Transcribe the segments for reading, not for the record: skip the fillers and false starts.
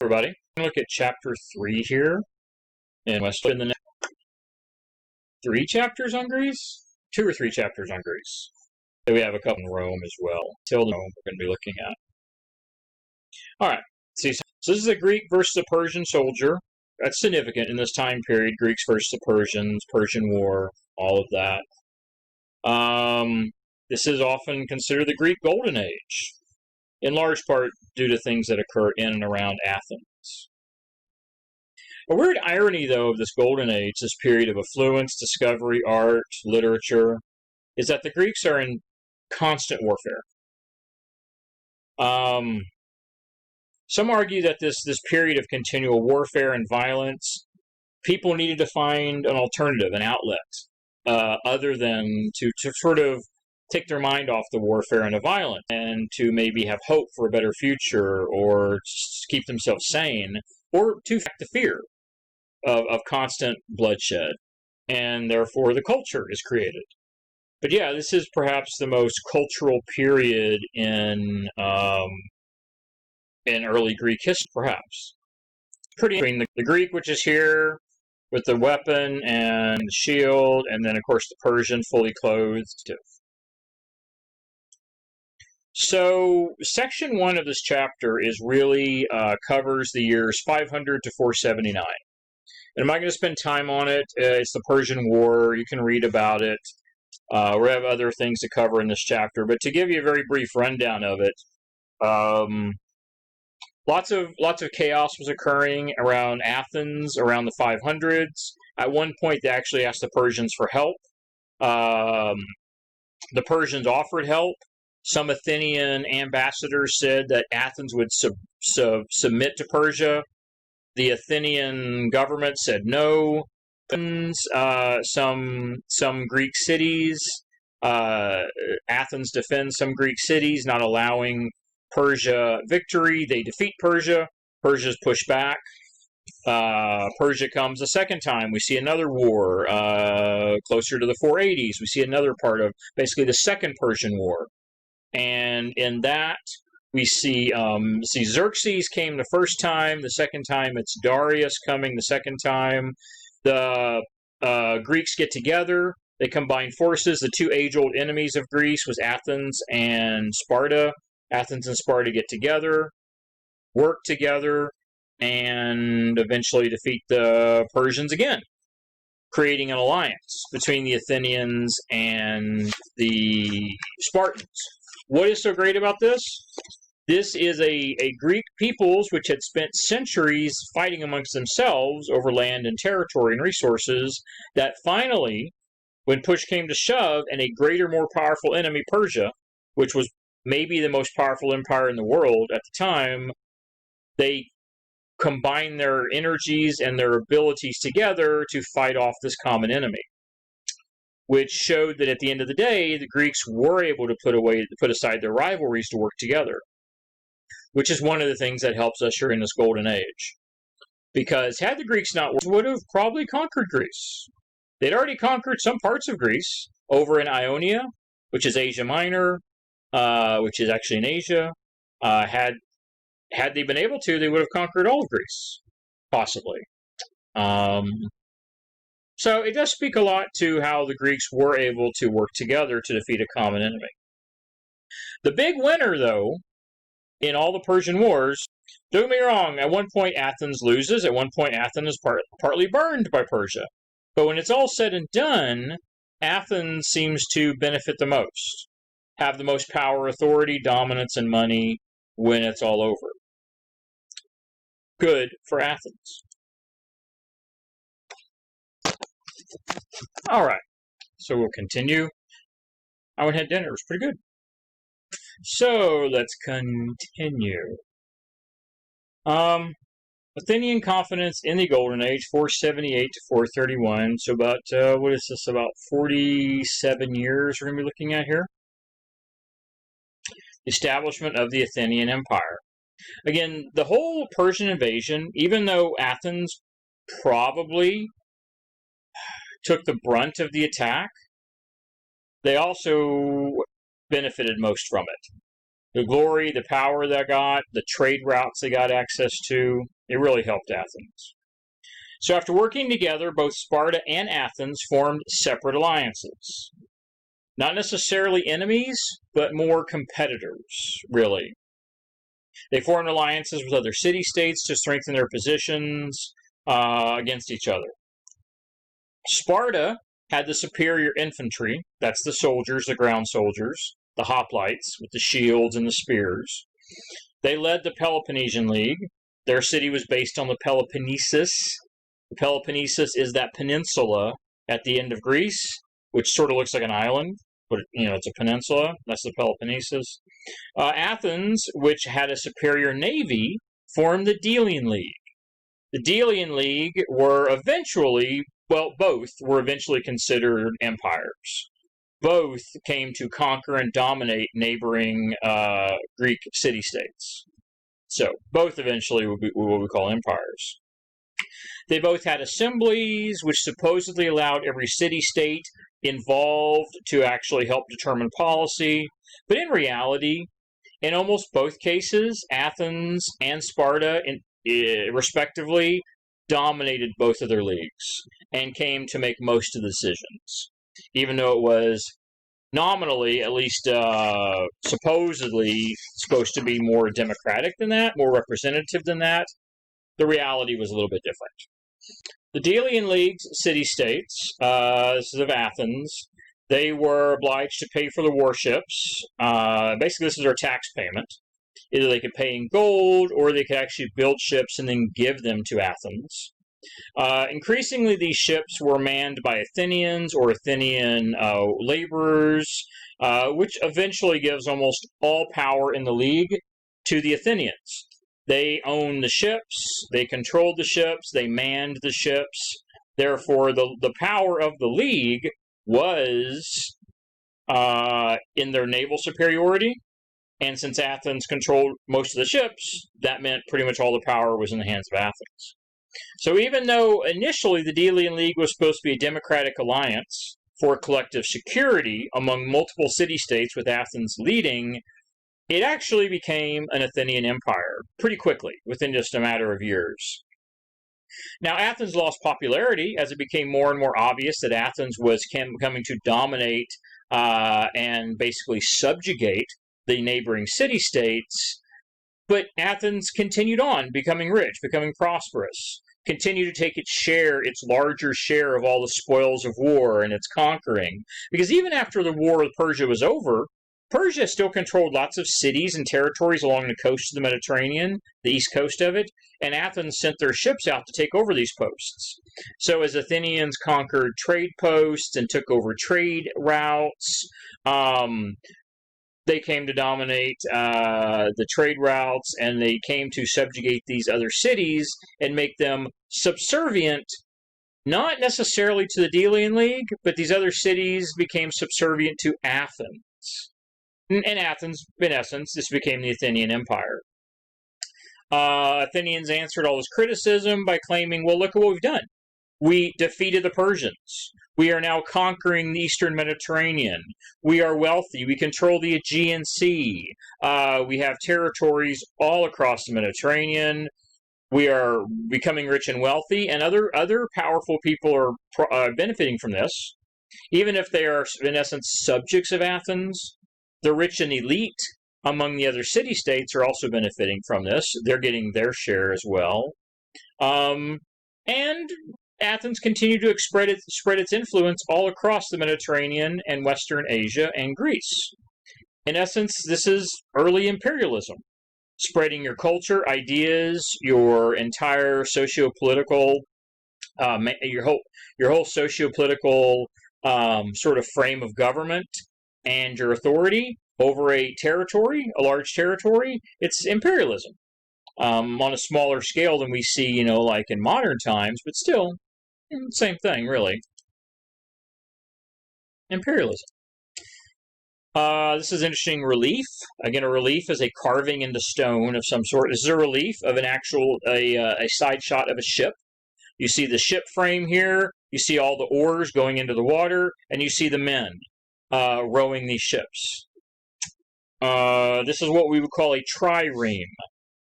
Everybody, I'm going to look at chapter 3 here, and let's in the next 3 chapters on Greece? 2 or 3 chapters on Greece. So we have a couple in Rome as well. Till Rome we're going to be looking at. Alright, see, so this is a Greek versus a Persian soldier. That's significant in this time period, Greeks versus the Persians, Persian War, all of that. This is often considered the Greek Golden Age, in large part due to things that occur in and around Athens. A weird irony, though, of this Golden Age, this period of affluence, discovery, art, literature, is that the Greeks are in constant warfare. Some argue that this period of continual warfare and violence, people needed to find an alternative, an outlet, other than to sort of take their mind off the warfare and the violence, and to maybe have hope for a better future, or keep themselves sane, or to fight the fear of constant bloodshed. And therefore the culture is created. But yeah, this is perhaps the most cultural period in early Greek history, perhaps. Pretty interesting. The Greek, which is here with the weapon and the shield, and then of course the Persian fully clothed too. So section 1 of this chapter is really covers the years 500 to 479. And I'm not going to spend time on it. It's the Persian War. You can read about it. We have other things to cover in this chapter. But to give you a very brief rundown of it, lots of chaos was occurring around Athens around the 500s. At one point, they actually asked the Persians for help. The Persians offered help. Some Athenian ambassadors said that Athens would submit to Persia. The Athenian government said no. Some Greek cities, Athens defends some Greek cities, not allowing Persia victory. They defeat Persia. Persia's pushed back. Persia comes a second time. We see another war closer to the 480s. We see another part of basically the Second Persian War. And in that, we see Xerxes came the first time. The second time, it's Darius coming the second time. The Greeks get together. They combine forces. The two age-old enemies of Greece was Athens and Sparta. Athens and Sparta get together, work together, and eventually defeat the Persians again, creating an alliance between the Athenians and the Spartans. What is so great about this? This is a Greek peoples which had spent centuries fighting amongst themselves over land and territory and resources, that finally, when push came to shove and a greater, more powerful enemy, Persia, which was maybe the most powerful empire in the world at the time, they combined their energies and their abilities together to fight off this common enemy, which showed that at the end of the day, the Greeks were able to put aside their rivalries to work together, which is one of the things that helps us here in this Golden Age. Because had the Greeks not worked, would have probably conquered Greece. They'd already conquered some parts of Greece over in Ionia, which is Asia Minor, which is actually in Asia. Had they been able to, they would have conquered all of Greece, possibly. So it does speak a lot to how the Greeks were able to work together to defeat a common enemy. The big winner, though, in all the Persian wars, don't get me wrong, at one point Athens loses, at one point Athens is partly burned by Persia. But when it's all said and done, Athens seems to benefit the most, have the most power, authority, dominance, and money when it's all over. Good for Athens. All right, so we'll continue. I went and had dinner. It was pretty good. So let's continue. Athenian confidence in the Golden Age, 478 to 431. So about, what is this, about 47 years we're going to be looking at here. Establishment of the Athenian Empire. Again, the whole Persian invasion, even though Athens probably took the brunt of the attack, they also benefited most from it. The glory, the power they got, the trade routes they got access to, it really helped Athens. So after working together, both Sparta and Athens formed separate alliances. Not necessarily enemies, but more competitors, really. They formed alliances with other city-states to strengthen their positions against each other. Sparta had the superior infantry, that's the soldiers, the ground soldiers, the hoplites with the shields and the spears. They led the Peloponnesian League. Their city was based on the Peloponnesus. The Peloponnesus is that peninsula at the end of Greece, which sort of looks like an island, but it's a peninsula. That's the Peloponnesus. Athens, which had a superior navy, formed the Delian League. The Delian League both were eventually considered empires. Both came to conquer and dominate neighboring Greek city-states. So both eventually would be what we call empires. They both had assemblies, which supposedly allowed every city-state involved to actually help determine policy. But in reality, in almost both cases, Athens and Sparta, respectively, dominated both of their leagues and came to make most of the decisions. Even though it was nominally, at least supposedly, supposed to be more democratic than that, more representative than that, the reality was a little bit different. The Delian League's city-states, this is of Athens, they were obliged to pay for the warships. Basically, this is their tax payment. Either they could pay in gold, or they could actually build ships and then give them to Athens. Increasingly, these ships were manned by Athenians or Athenian laborers, which eventually gives almost all power in the league to the Athenians. They owned the ships, they controlled the ships, they manned the ships. Therefore, the power of the league was in their naval superiority. And since Athens controlled most of the ships, that meant pretty much all the power was in the hands of Athens. So even though initially the Delian League was supposed to be a democratic alliance for collective security among multiple city-states with Athens leading, it actually became an Athenian empire pretty quickly, within just a matter of years. Now, Athens lost popularity as it became more and more obvious that Athens was coming to dominate and basically subjugate the neighboring city-states, but Athens continued on, becoming rich, becoming prosperous, continued to take its larger share of all the spoils of war and its conquering. Because even after the war with Persia was over, Persia still controlled lots of cities and territories along the coast of the Mediterranean, the east coast of it, and Athens sent their ships out to take over these posts. So as Athenians conquered trade posts and took over trade routes, they came to dominate the trade routes, and they came to subjugate these other cities and make them subservient, not necessarily to the Delian League, but these other cities became subservient to Athens. In Athens, in essence, this became the Athenian Empire. Athenians answered all this criticism by claiming, well, look at what we've done. We defeated the Persians. We are now conquering the Eastern Mediterranean. We are wealthy. We control the Aegean Sea. We have territories all across the Mediterranean. We are becoming rich and wealthy, and other powerful people are benefiting from this. Even if they are, in essence, subjects of Athens, the rich and elite among the other city-states are also benefiting from this. They're getting their share as well. And Athens continued to spread its influence all across the Mediterranean and Western Asia and Greece. In essence, this is early imperialism, spreading your culture, ideas, your entire socio-political, your whole socio-political sort of frame of government and your authority over a large territory. It's imperialism on a smaller scale than we see, like in modern times, but still, same thing, really. Imperialism. This is interesting relief. Again, a relief is a carving into stone of some sort. This is a relief of a side shot of a ship. You see the ship frame here. You see all the oars going into the water, and you see the men rowing these ships. This is what we would call a trireme.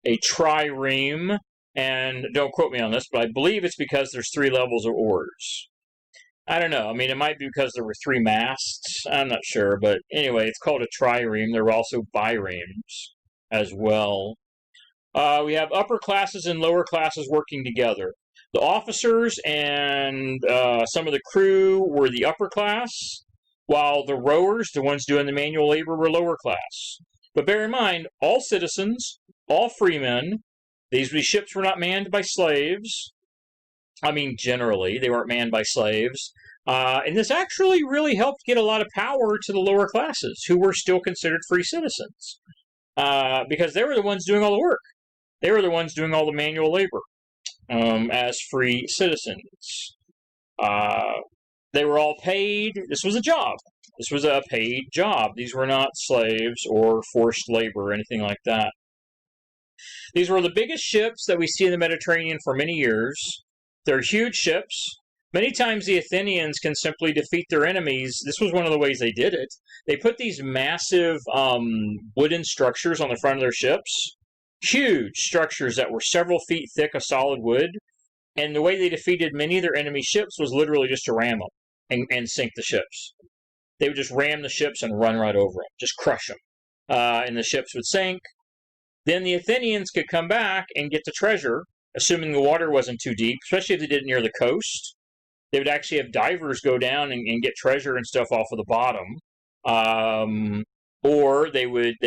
A trireme, and don't quote me on this, but I believe it's because there's 3 levels of oars. I don't know. I mean, it might be because there were 3 masts. I'm not sure. But anyway, it's called a trireme. There were also biremes as well. We have upper classes and lower classes working together. The officers and some of the crew were the upper class, while the rowers, the ones doing the manual labor, were lower class. But bear in mind, all citizens, all freemen, these ships were not manned by slaves. I mean, generally, they weren't manned by slaves. And this actually really helped get a lot of power to the lower classes, who were still considered free citizens, because they were the ones doing all the work. They were the ones doing all the manual labor as free citizens. They were all paid. This was a job. This was a paid job. These were not slaves or forced labor or anything like that. These were the biggest ships that we see in the Mediterranean for many years. They're huge ships. Many times the Athenians can simply defeat their enemies. This was one of the ways they did it. They put these massive wooden structures on the front of their ships. Huge structures that were several feet thick of solid wood. And the way they defeated many of their enemy ships was literally just to ram them and sink the ships. They would just ram the ships and run right over them, just crush them. And the ships would sink. Then the Athenians could come back and get the treasure, assuming the water wasn't too deep, especially if they did it near the coast. They would actually have divers go down and get treasure and stuff off of the bottom. Or they would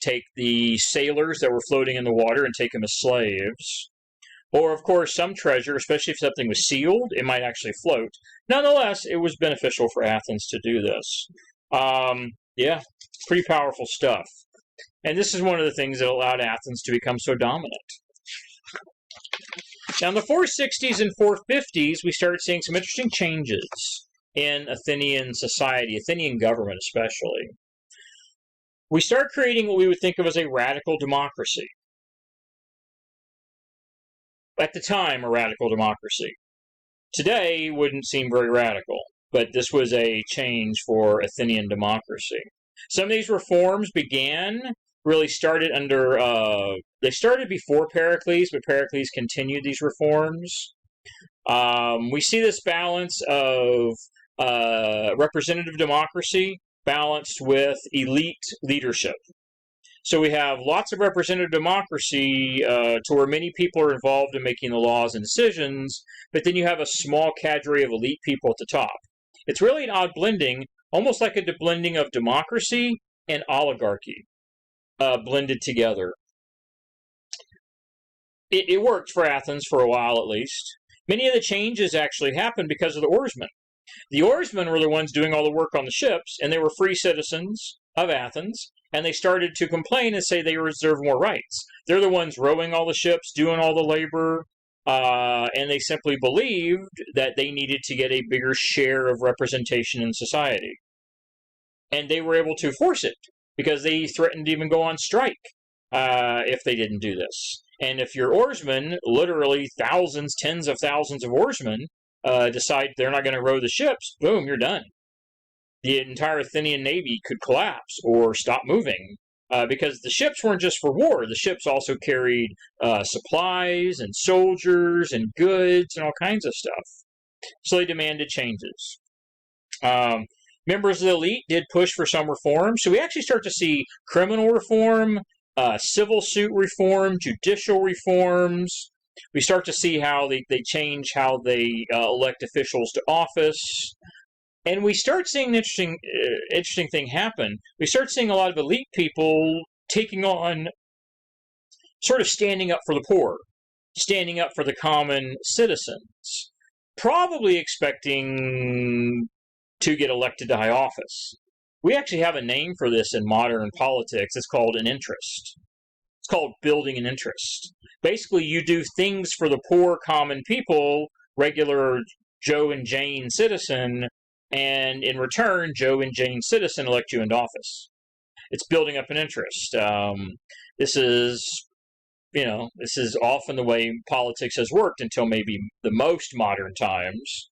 take the sailors that were floating in the water and take them as slaves. Or, of course, some treasure, especially if something was sealed, it might actually float. Nonetheless, it was beneficial for Athens to do this. Yeah, pretty powerful stuff. And this is one of the things that allowed Athens to become so dominant. Now, in the 460s and 450s, we started seeing some interesting changes in Athenian society, Athenian government especially. We start creating what we would think of as a radical democracy. At the time, a radical democracy. Today wouldn't seem very radical, but this was a change for Athenian democracy. Some of these reforms started before Pericles, but Pericles continued these reforms. We see this balance of representative democracy balanced with elite leadership. So we have lots of representative democracy to where many people are involved in making the laws and decisions, but then you have a small cadre of elite people at the top. It's really an odd blending, almost like a blending of democracy and oligarchy blended together. It worked for Athens for a while at least. Many of the changes actually happened because of the oarsmen. The oarsmen were the ones doing all the work on the ships, and they were free citizens of Athens, and they started to complain and say they reserve more rights. They're the ones rowing all the ships, doing all the labor, and they simply believed that they needed to get a bigger share of representation in society. And they were able to force it, because they threatened to even go on strike if they didn't do this. And if your oarsmen, literally thousands, tens of thousands of oarsmen, decide they're not going to row the ships, boom, you're done. The entire Athenian navy could collapse or stop moving because the ships weren't just for war. The ships also carried supplies and soldiers and goods and all kinds of stuff. So they demanded changes. Members of the elite did push for some reform. So we actually start to see criminal reform, civil suit reform, judicial reforms. We start to see how they change how they elect officials to office. And we start seeing an interesting thing happen. We start seeing a lot of elite people taking on, sort of standing up for the poor, standing up for the common citizens, probably expecting to get elected to high office. We actually have a name for this in modern politics. It's called an interest. It's called building an interest. Basically, you do things for the poor common people, regular Joe and Jane citizen, and in return, Joe and Jane citizen elect you into office. It's building up an interest. This is often the way politics has worked until maybe the most modern times.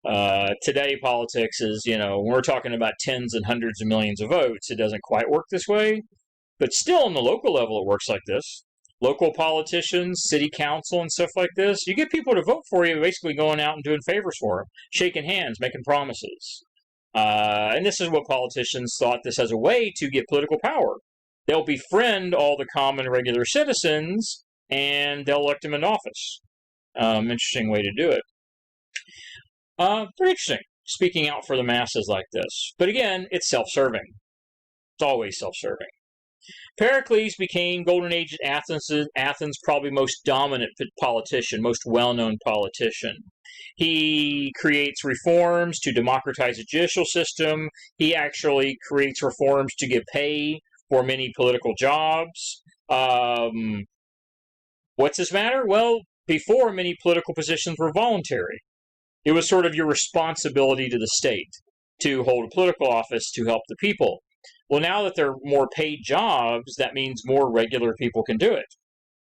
Today, politics is, when we're talking about tens and hundreds of millions of votes, it doesn't quite work this way. But still, on the local level, it works like this. Local politicians, city council, and stuff like this, you get people to vote for you, basically going out and doing favors for them, shaking hands, making promises. And this is what politicians thought this as a way to get political power. They'll befriend all the common, regular citizens, and they'll elect them in office. Interesting way to do it. Very interesting, speaking out for the masses like this. But again, it's self-serving. It's always self-serving. Pericles became Golden Age at Athens' probably most dominant politician, most well-known politician. He creates reforms to democratize the judicial system. He actually creates reforms to give pay for many political jobs. What's this matter? Well, before, many political positions were voluntary. It was sort of your responsibility to the state to hold a political office to help the people. Well, now that they're more paid jobs, that means more regular people can do it.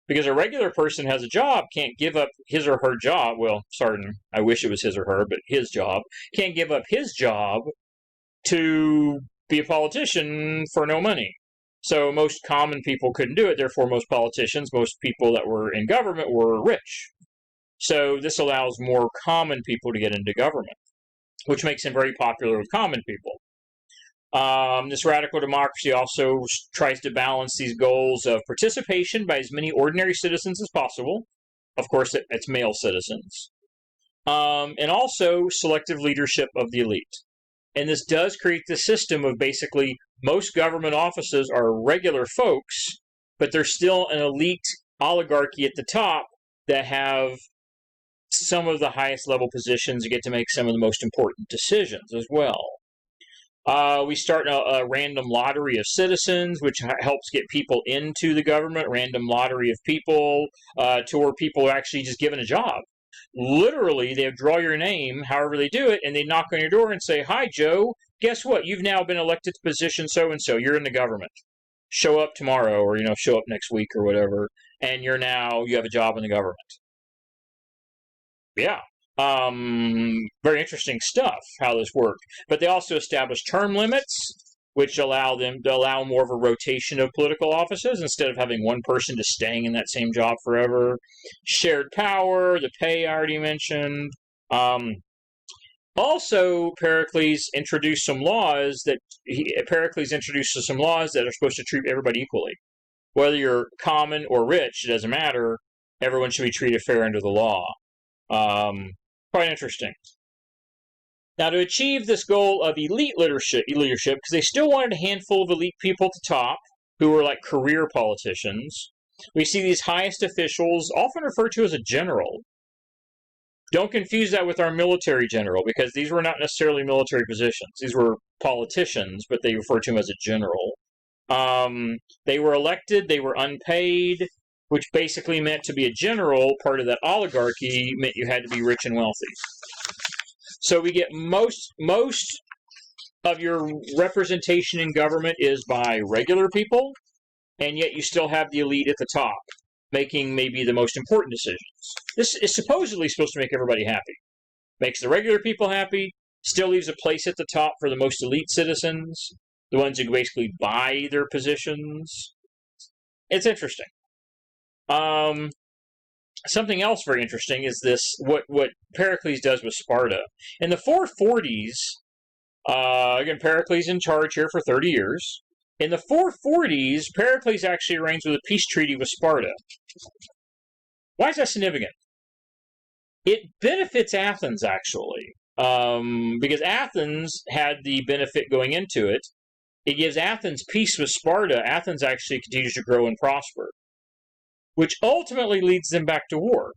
Because a regular person has a job, can't give up his or her job. Well, sorry, I wish it was his or her, but his job. Can't give up his job to be a politician for no money. So most common people couldn't do it. Therefore, most politicians, most people that were in government were rich. So this allows more common people to get into government, which makes him very popular with common people. This radical democracy also tries to balance these goals of participation by as many ordinary citizens as possible. Of course, it's male citizens. And also selective leadership of the elite. And this does create the system of basically most government offices are regular folks, but there's still an elite oligarchy at the top that have some of the highest level positions and get to make some of the most important decisions as well. We start a random lottery of citizens, which helps get people into the government, random lottery of people, to where people are actually just given a job. Literally, they draw your name, however they do it, and they knock on your door and say, "Hi, Joe, guess what? You've now been elected to position so-and-so. You're in the government. Show up tomorrow, or, show up next week or whatever, and you have a job in the government." Yeah. Very interesting stuff, how this worked. But they also established term limits, which allow more of a rotation of political offices instead of having one person just staying in that same job forever. Shared power, the pay I already mentioned. Also, Pericles introduced some laws that are supposed to treat everybody equally. Whether you're common or rich, it doesn't matter. Everyone should be treated fair under the law. Quite interesting. Now, to achieve this goal of elite leadership, because they still wanted a handful of elite people at the top, who were like career politicians, we see these highest officials often referred to as a general. Don't confuse that with our military general, because these were not necessarily military positions. These were politicians, but they referred to him as a general. They were elected, they were unpaid, which basically meant to be a general, part of that oligarchy, meant you had to be rich and wealthy. So we get most of your representation in government is by regular people, and yet you still have the elite at the top, making maybe the most important decisions. This is supposedly supposed to make everybody happy. Makes the regular people happy, still leaves a place at the top for the most elite citizens, the ones who basically buy their positions. It's interesting. Something else very interesting is this, what Pericles does with Sparta. In the 440s, again, Pericles in charge here for 30 years. In the 440s, Pericles actually arranged with a peace treaty with Sparta. Why is that significant? It benefits Athens, actually, because Athens had the benefit going into it. It gives Athens peace with Sparta. Athens actually continues to grow and prosper, which ultimately leads them back to war.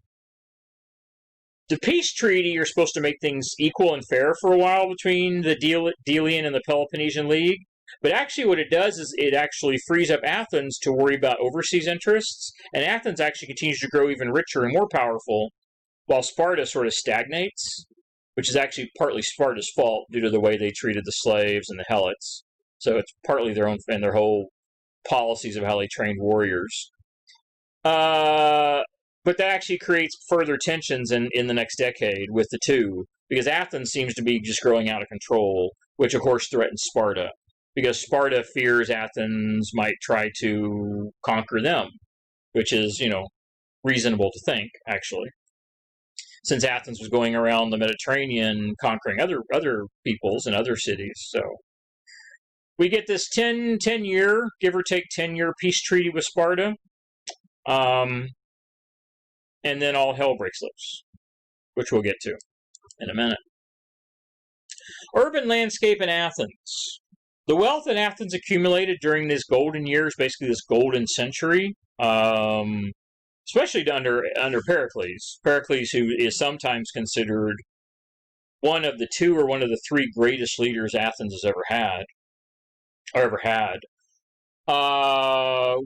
The peace treaty, you're supposed to make things equal and fair for a while between the Delian and the Peloponnesian League, but actually what it does is it actually frees up Athens to worry about overseas interests, and Athens actually continues to grow even richer and more powerful, while Sparta sort of stagnates, which is actually partly Sparta's fault due to the way they treated the slaves and the helots. So it's partly their own and their whole policies of how they trained warriors. But that actually creates further tensions in the next decade with the two, because Athens seems to be just growing out of control, which of course threatens Sparta, because Sparta fears Athens might try to conquer them, which is, reasonable to think, actually, since Athens was going around the Mediterranean conquering other peoples and other cities. So we get this 10-year, give or take 10-year peace treaty with Sparta, and then all hell breaks loose, which we'll get to in a minute. Urban landscape in Athens. The wealth that Athens accumulated during these golden years, basically this golden century, especially under Pericles. Pericles, who is sometimes considered one of the two or one of the three greatest leaders Athens has ever had.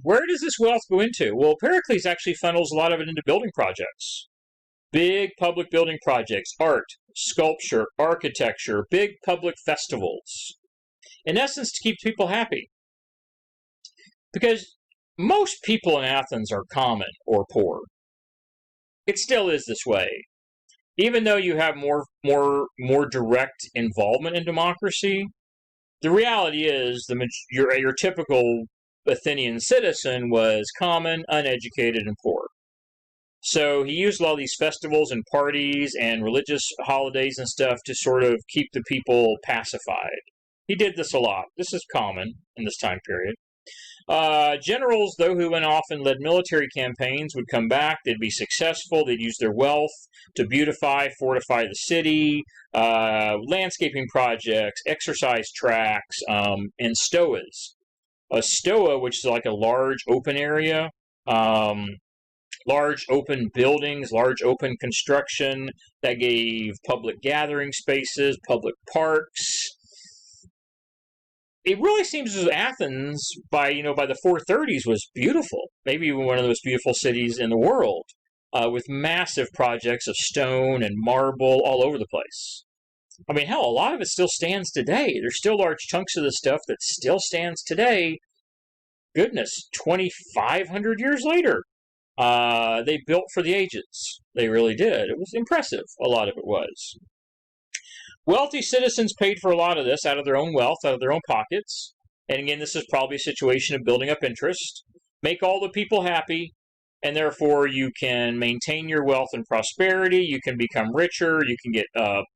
Where does this wealth go into? Well, Pericles actually funnels a lot of it into building projects. Big public building projects, art, sculpture, architecture, big public festivals. In essence, to keep people happy. Because most people in Athens are common or poor. It still is this way. Even though you have more direct involvement in democracy, the reality is your typical Athenian citizen was common, uneducated, and poor. So he used a lot of these festivals and parties and religious holidays and stuff to sort of keep the people pacified. He did this a lot. This is common in this time period. Generals, though, who went off and led military campaigns would come back. They'd be successful. They'd use their wealth to beautify, fortify the city, landscaping projects, exercise tracks, and stoas. A stoa, which is like a large open area, large open buildings, large open construction that gave public gathering spaces, public parks. It really seems as Athens, by the 430s, was beautiful. Maybe even one of the most beautiful cities in the world, with massive projects of stone and marble all over the place. I mean, hell, a lot of it still stands today. There's still large chunks of the stuff that still stands today. Goodness, 2,500 years later. They built for the ages. They really did. It was impressive, a lot of it was. Wealthy citizens paid for a lot of this out of their own wealth, out of their own pockets. And again, this is probably a situation of building up interest. Make all the people happy, and therefore you can maintain your wealth and prosperity. You can become richer. You can get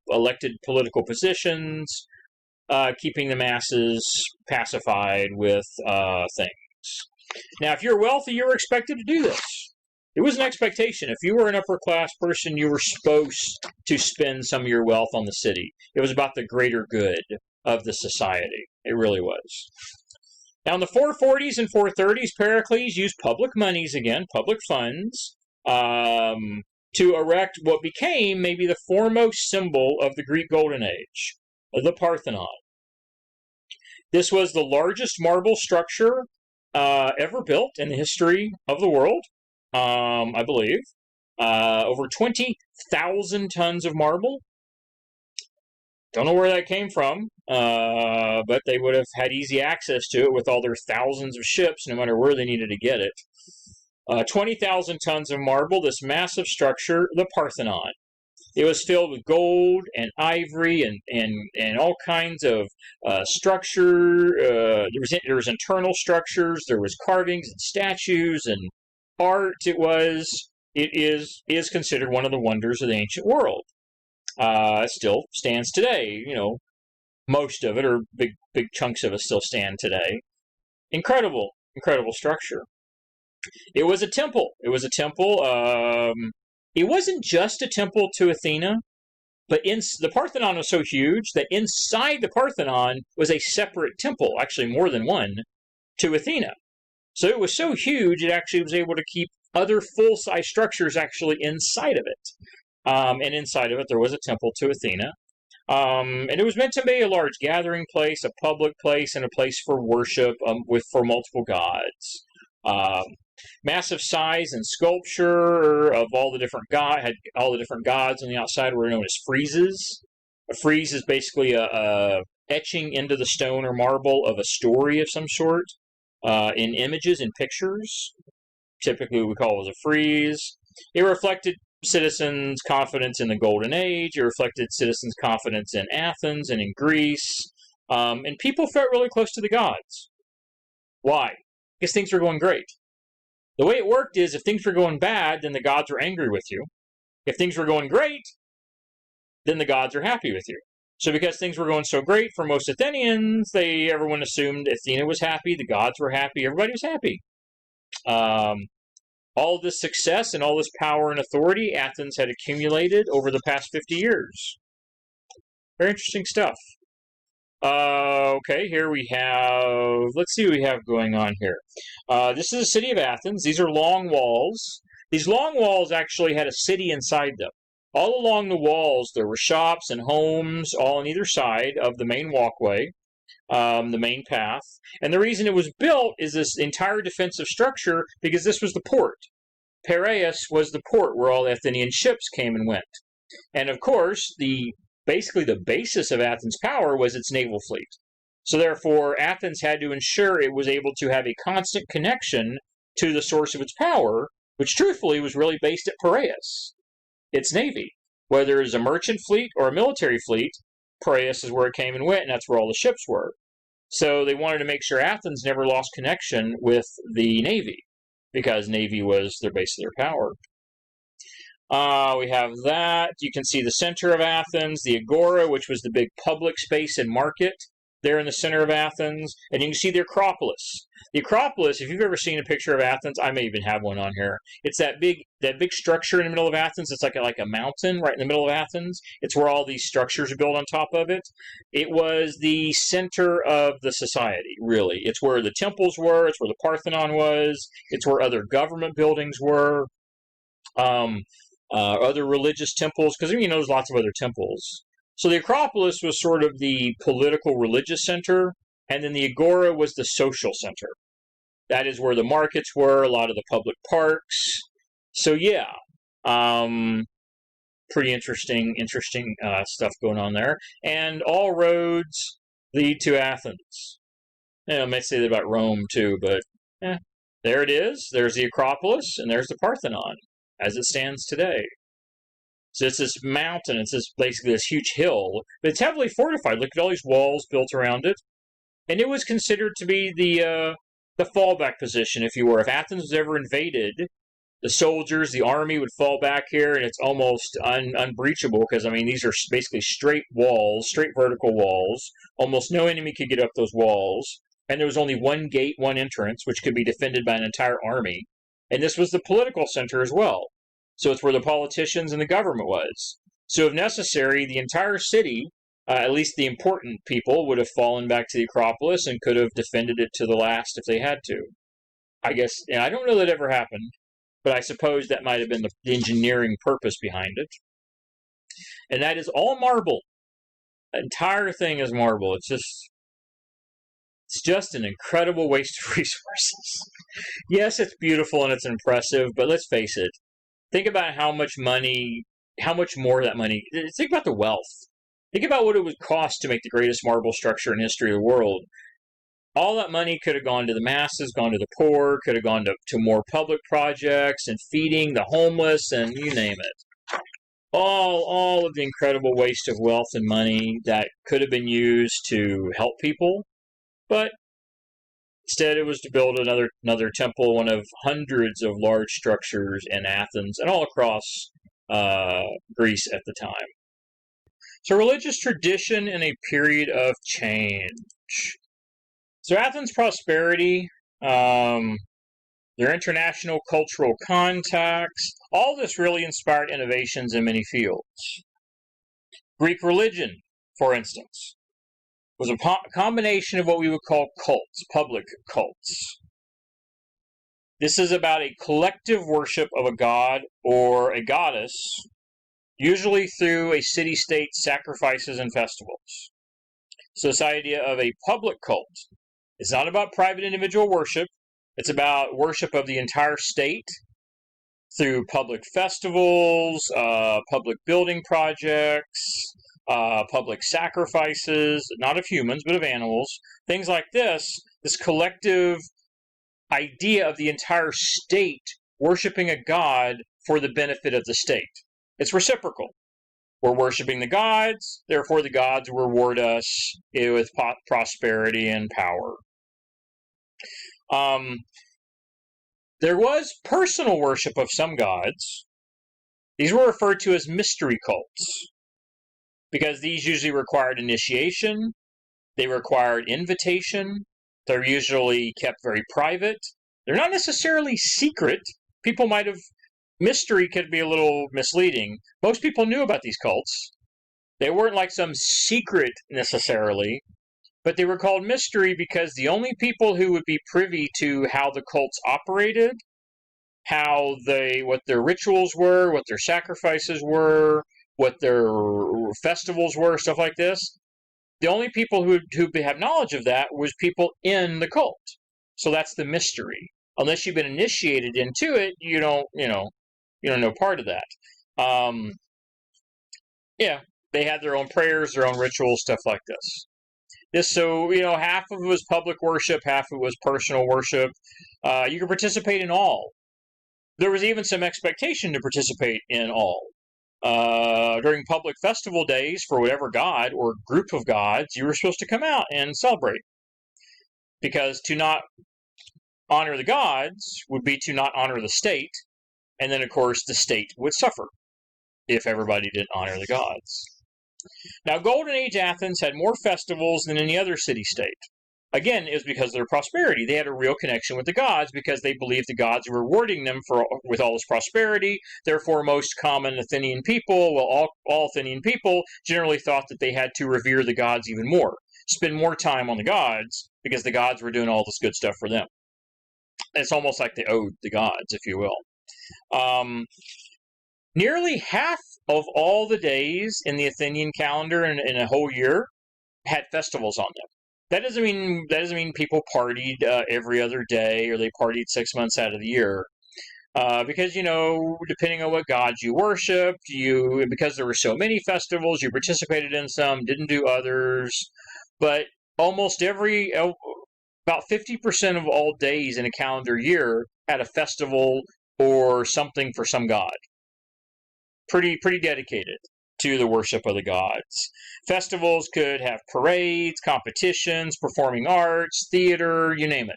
elected political positions, keeping the masses pacified with things. Now, if you're wealthy, you're expected to do this. It was an expectation. If you were an upper-class person, you were supposed to spend some of your wealth on the city. It was about the greater good of the society. It really was. Now, in the 440s and 430s, Pericles used public monies again, public funds, to erect what became maybe the foremost symbol of the Greek Golden Age, the Parthenon. This was the largest marble structure ever built in the history of the world. I believe, over 20,000 tons of marble. Don't know where that came from, but they would have had easy access to it with all their thousands of ships, no matter where they needed to get it. 20,000 tons of marble, this massive structure, the Parthenon. It was filled with gold and ivory and all kinds of structure. There was internal structures, there was carvings and statues and art. It is considered one of the wonders of the ancient world. It still stands today. Most of it, or big chunks of it, still stand today. Incredible structure. It was a temple. It wasn't just a temple to Athena, but the Parthenon was so huge that inside the Parthenon was a separate temple, actually more than one, to Athena. So it was so huge, it actually was able to keep other full-size structures actually inside of it. And inside of it, there was a temple to Athena. And it was meant to be a large gathering place, a public place, and a place for worship for multiple gods. Massive size and sculpture of all the different gods on the outside were known as friezes. A frieze is basically a etching into the stone or marble of a story of some sort. In images, in pictures. Typically we call it a frieze. It reflected citizens' confidence in the Golden Age. It reflected citizens' confidence in Athens and in Greece. And people felt really close to the gods. Why? Because things were going great. The way it worked is if things were going bad, then the gods were angry with you. If things were going great, then the gods are happy with you. So because things were going so great for most Athenians, everyone assumed Athena was happy, the gods were happy, everybody was happy. All this success and all this power and authority Athens had accumulated over the past 50 years. Very interesting stuff. Okay, here we have, let's see what we have going on here. This is the city of Athens. These are long walls. These long walls actually had a city inside them. All along the walls, there were shops and homes, all on either side of the main walkway, the main path. And the reason it was built is this entire defensive structure, because this was the port. Piraeus was the port where all Athenian ships came and went. And of course, basically the basis of Athens' power was its naval fleet. So therefore, Athens had to ensure it was able to have a constant connection to the source of its power, which truthfully was really based at Piraeus, its navy. Whether it was a merchant fleet or a military fleet, Piraeus is where it came and went, and that's where all the ships were. So they wanted to make sure Athens never lost connection with the navy, because navy was their base of their power. We have that. You can see the center of Athens, the Agora, which was the big public space and market there in the center of Athens. And you can see the Acropolis. The Acropolis, if you've ever seen a picture of Athens, I may even have one on here. It's that big structure in the middle of Athens. It's like a mountain right in the middle of Athens. It's where all these structures are built on top of it. It was the center of the society, really. It's where the temples were. It's where the Parthenon was. It's where other government buildings were. Other religious temples, because there's lots of other temples. So the Acropolis was sort of the political religious center, and then the Agora was the social center. That is where the markets were, a lot of the public parks. So yeah, pretty interesting stuff going on there. And all roads lead to Athens. I might say that about Rome too, but there it is. There's the Acropolis, and there's the Parthenon, as it stands today. So it's this mountain, it's basically this huge hill, but it's heavily fortified. Look at all these walls built around it. And it was considered to be the fallback position, if you were. If Athens was ever invaded, the soldiers, the army would fall back here, and it's almost unbreachable, because, these are basically straight walls, straight vertical walls. Almost no enemy could get up those walls. And there was only one gate, one entrance, which could be defended by an entire army. And this was the political center as well. So it's where the politicians and the government was. So if necessary, the entire city, at least the important people, would have fallen back to the Acropolis and could have defended it to the last if they had to. I guess, and I don't know that ever happened, but I suppose that might have been the engineering purpose behind it. And that is all marble. The entire thing is marble. It's just an incredible waste of resources. Yes, it's beautiful and it's impressive, but let's face it. Think about how much more that money, think about the wealth. Think about what it would cost to make the greatest marble structure in history of the world. All that money could have gone to the masses, gone to the poor, could have gone to more public projects and feeding the homeless, and you name it. All of the incredible waste of wealth and money that could have been used to help people, but instead, it was to build another temple, one of hundreds of large structures in Athens and all across Greece at the time. So religious tradition in a period of change. So Athens' prosperity, their international cultural contacts, all this really inspired innovations in many fields. Greek religion, for instance, was a combination of what we would call cults, public cults. This is about a collective worship of a god or a goddess, usually through a city-state sacrifices and festivals. So this idea of a public cult is not about private individual worship. It's about worship of the entire state through public festivals, public building projects, public sacrifices, not of humans, but of animals, things like this collective idea of the entire state worshiping a god for the benefit of the state. It's reciprocal. We're worshiping the gods, therefore the gods reward us with prosperity and power. There was personal worship of some gods. These were referred to as mystery cults, because these usually required initiation, they required invitation, they're usually kept very private. They're not necessarily secret. People might have... Mystery could be a little misleading. Most people knew about these cults. They weren't like some secret necessarily, but they were called mystery because the only people who would be privy to how the cults operated, what their rituals were, what their sacrifices were, what their festivals were, stuff like this, the only people who have knowledge of that was people in the cult. So that's the mystery. Unless you've been initiated into it, you don't know part of that. Yeah, they had their own prayers, their own rituals, stuff like this. So, half of it was public worship, half of it was personal worship. You could participate in all. There was even some expectation to participate in all. During public festival days for whatever god or group of gods, you were supposed to come out and celebrate. Because to not honor the gods would be to not honor the state, and then, of course, the state would suffer if everybody didn't honor the gods. Now, Golden Age Athens had more festivals than any other city-state. Again, it was because of their prosperity. They had a real connection with the gods because they believed the gods were rewarding them with all this prosperity. Therefore, most common Athenian people, all Athenian people, generally thought that they had to revere the gods even more, spend more time on the gods, because the gods were doing all this good stuff for them. It's almost like they owed the gods, if you will. Nearly half of all the days in the Athenian calendar in a whole year had festivals on them. That doesn't mean people partied every other day, or they partied 6 months out of the year. Because, depending on what gods you worshipped, because there were so many festivals, you participated in some, didn't do others. But almost about 50% of all days in a calendar year had a festival or something for some god. Pretty dedicated to the worship of the gods. Festivals could have parades, competitions, performing arts, theater, you name it.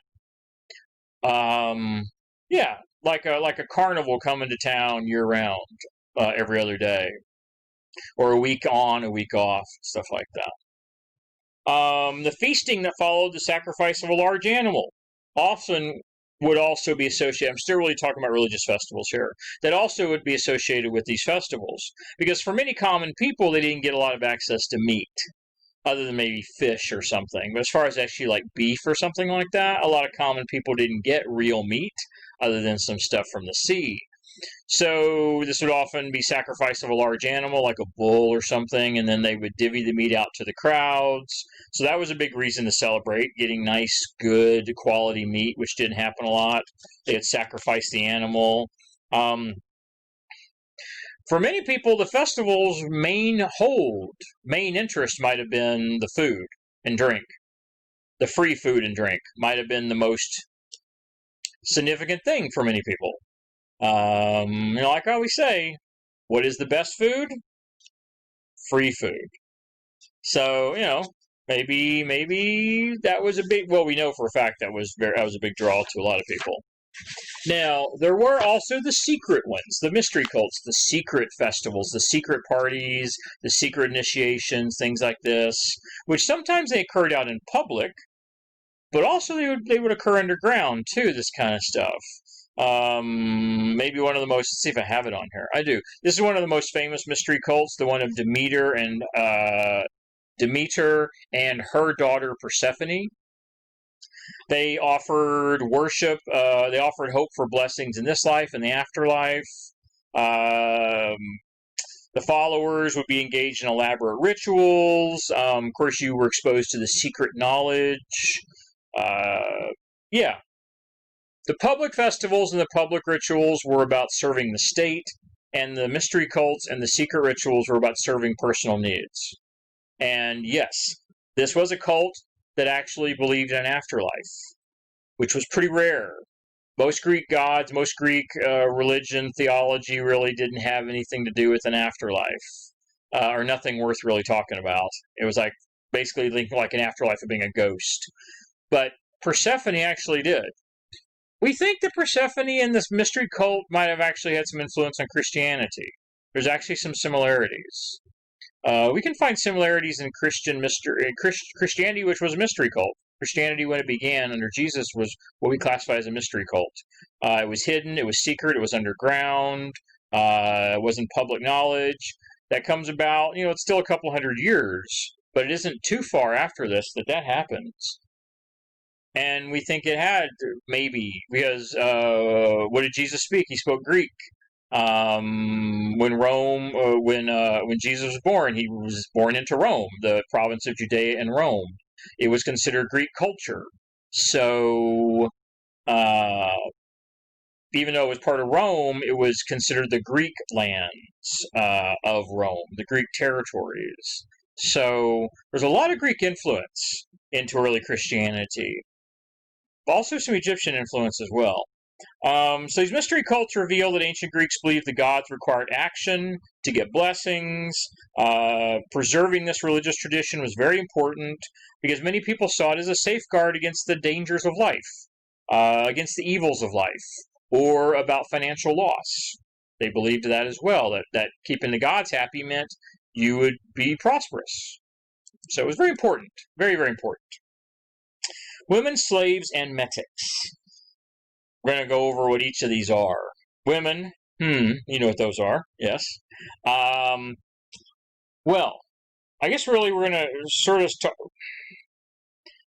Yeah, like a carnival coming to town year round, every other day, or a week on, a week off, stuff like that. The feasting that followed the sacrifice of a large animal often would also be associated. I'm still really talking about religious festivals here. That also would be associated with these festivals, because for many common people, they didn't get a lot of access to meat, other than maybe fish or something. But as far as actually like beef or something like that, a lot of common people didn't get real meat, other than some stuff from the sea. So this would often be sacrifice of a large animal, like a bull or something, and then they would divvy the meat out to the crowds. So that was a big reason to celebrate, getting nice, good, quality meat, which didn't happen a lot. They would sacrifice the animal. For many people, the festival's main interest might have been the food and drink. The free food and drink might have been the most significant thing for many people. Like I always say, what is the best food? Free food. So, maybe that was a big... Well, we know for a fact that was a big draw to a lot of people. Now, there were also the secret ones, the mystery cults, the secret festivals, the secret parties, the secret initiations, things like this, which sometimes they occurred out in public, but also they would occur underground too, this kind of stuff. Maybe one of the most... Let's see if I have it on here. I do. This is one of the most famous mystery cults, the one of Demeter and her daughter Persephone. They offered worship. They offered hope for blessings in this life and the afterlife. The followers would be engaged in elaborate rituals. Of course, you were exposed to the secret knowledge. Yeah. The public festivals and the public rituals were about serving the state, and the mystery cults and the secret rituals were about serving personal needs. And yes, this was a cult that actually believed in an afterlife, which was pretty rare. Most Greek gods, most Greek religion, theology really didn't have anything to do with an afterlife, or nothing worth really talking about. It was like basically like an afterlife of being a ghost. But Persephone actually did. We think that Persephone and this mystery cult might have actually had some influence on Christianity. There's actually some similarities. We can find similarities in Christianity, which was a mystery cult. Christianity, when it began under Jesus, was what we classify as a mystery cult. It was hidden, it was secret, it was underground, it wasn't public knowledge. That comes about, it's still a couple hundred years, but it isn't too far after this that happens. And we think it had, maybe, because what did Jesus speak? He spoke Greek. When Jesus was born, he was born into Rome, the province of Judea and Rome. It was considered Greek culture. So, even though it was part of Rome, it was considered the Greek lands of Rome, the Greek territories. So, there's a lot of Greek influence into early Christianity. Also some Egyptian influence as well. So these mystery cults reveal that ancient Greeks believed the gods required action to get blessings. Preserving this religious tradition was very important because many people saw it as a safeguard against the dangers of life, against the evils of life, or about financial loss. They believed that as well, that keeping the gods happy meant you would be prosperous. So it was very important, very, very important. Women, slaves, and metics. We're going to go over what each of these are. Women, you know what those are, yes. Well, I guess really we're going to sort of start.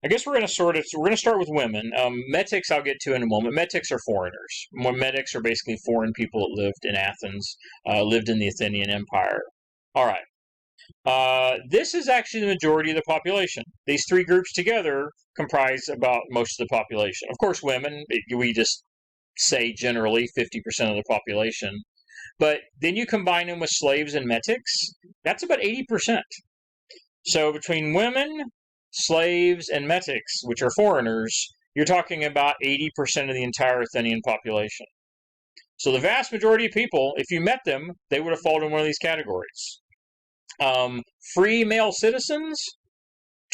We're going to start with women. Metics I'll get to in a moment. Metics are foreigners. Metics are basically foreign people that lived in Athens, lived in the Athenian Empire. All right. This is actually the majority of the population. These three groups together comprise about most of the population. Of course, women, we just say generally 50% of the population. But then you combine them with slaves and metics, that's about 80%. So between women, slaves, and metics, which are foreigners, you're talking about 80% of the entire Athenian population. So the vast majority of people, if you met them, they would have fallen in one of these categories. Free male citizens,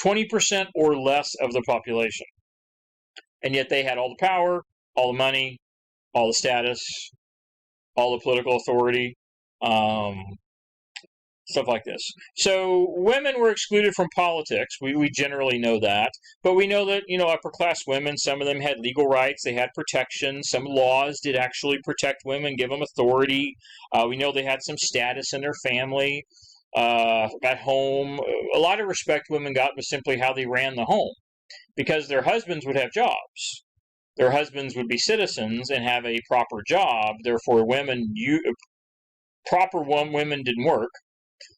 20% or less of the population. And yet they had all the power, all the money, all the status, all the political authority, stuff like this. So women were excluded from politics. We generally know that. But we know that, upper class women, some of them had legal rights. They had protection. Some laws did actually protect women, give them authority. We know they had some status in their family. At home, a lot of respect women got was simply how they ran the home, because their husbands would have jobs. Their husbands would be citizens and have a proper job. Therefore, women didn't work.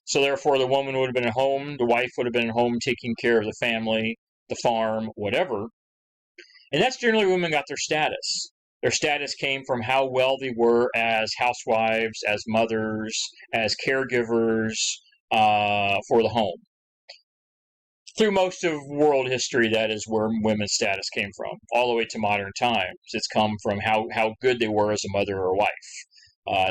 So therefore, the woman would have been at home. The wife would have been at home taking care of the family, the farm, whatever. And that's generally when women got their status. Their status came from how well they were as housewives, as mothers, as caregivers, for the home. Through most of world history, that is where women's status came from, all the way to modern times. It's come from how good they were as a mother or a wife.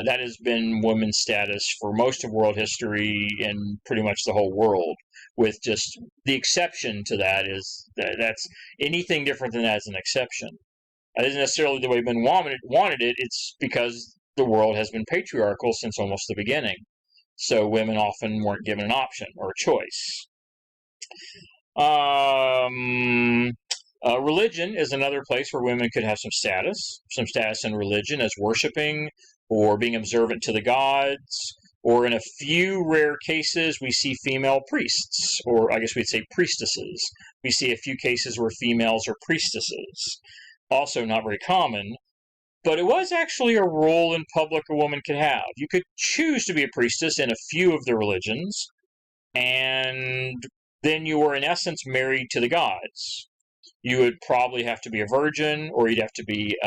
That has been women's status for most of world history in pretty much the whole world, with just the exception to that is that's anything different than that is an exception. That isn't necessarily the way men wanted it. It's because the world has been patriarchal since almost the beginning. So women often weren't given an option or a choice. Religion is another place where women could have some status in religion as worshiping or being observant to the gods, or in a few rare cases we see female priests, or I guess we'd say priestesses. We see a few cases where females are priestesses. Also not very common. But it was actually a role in public a woman could have. You could choose to be a priestess in a few of the religions, and then you were in essence married to the gods. You would probably have to be a virgin, or you'd have to be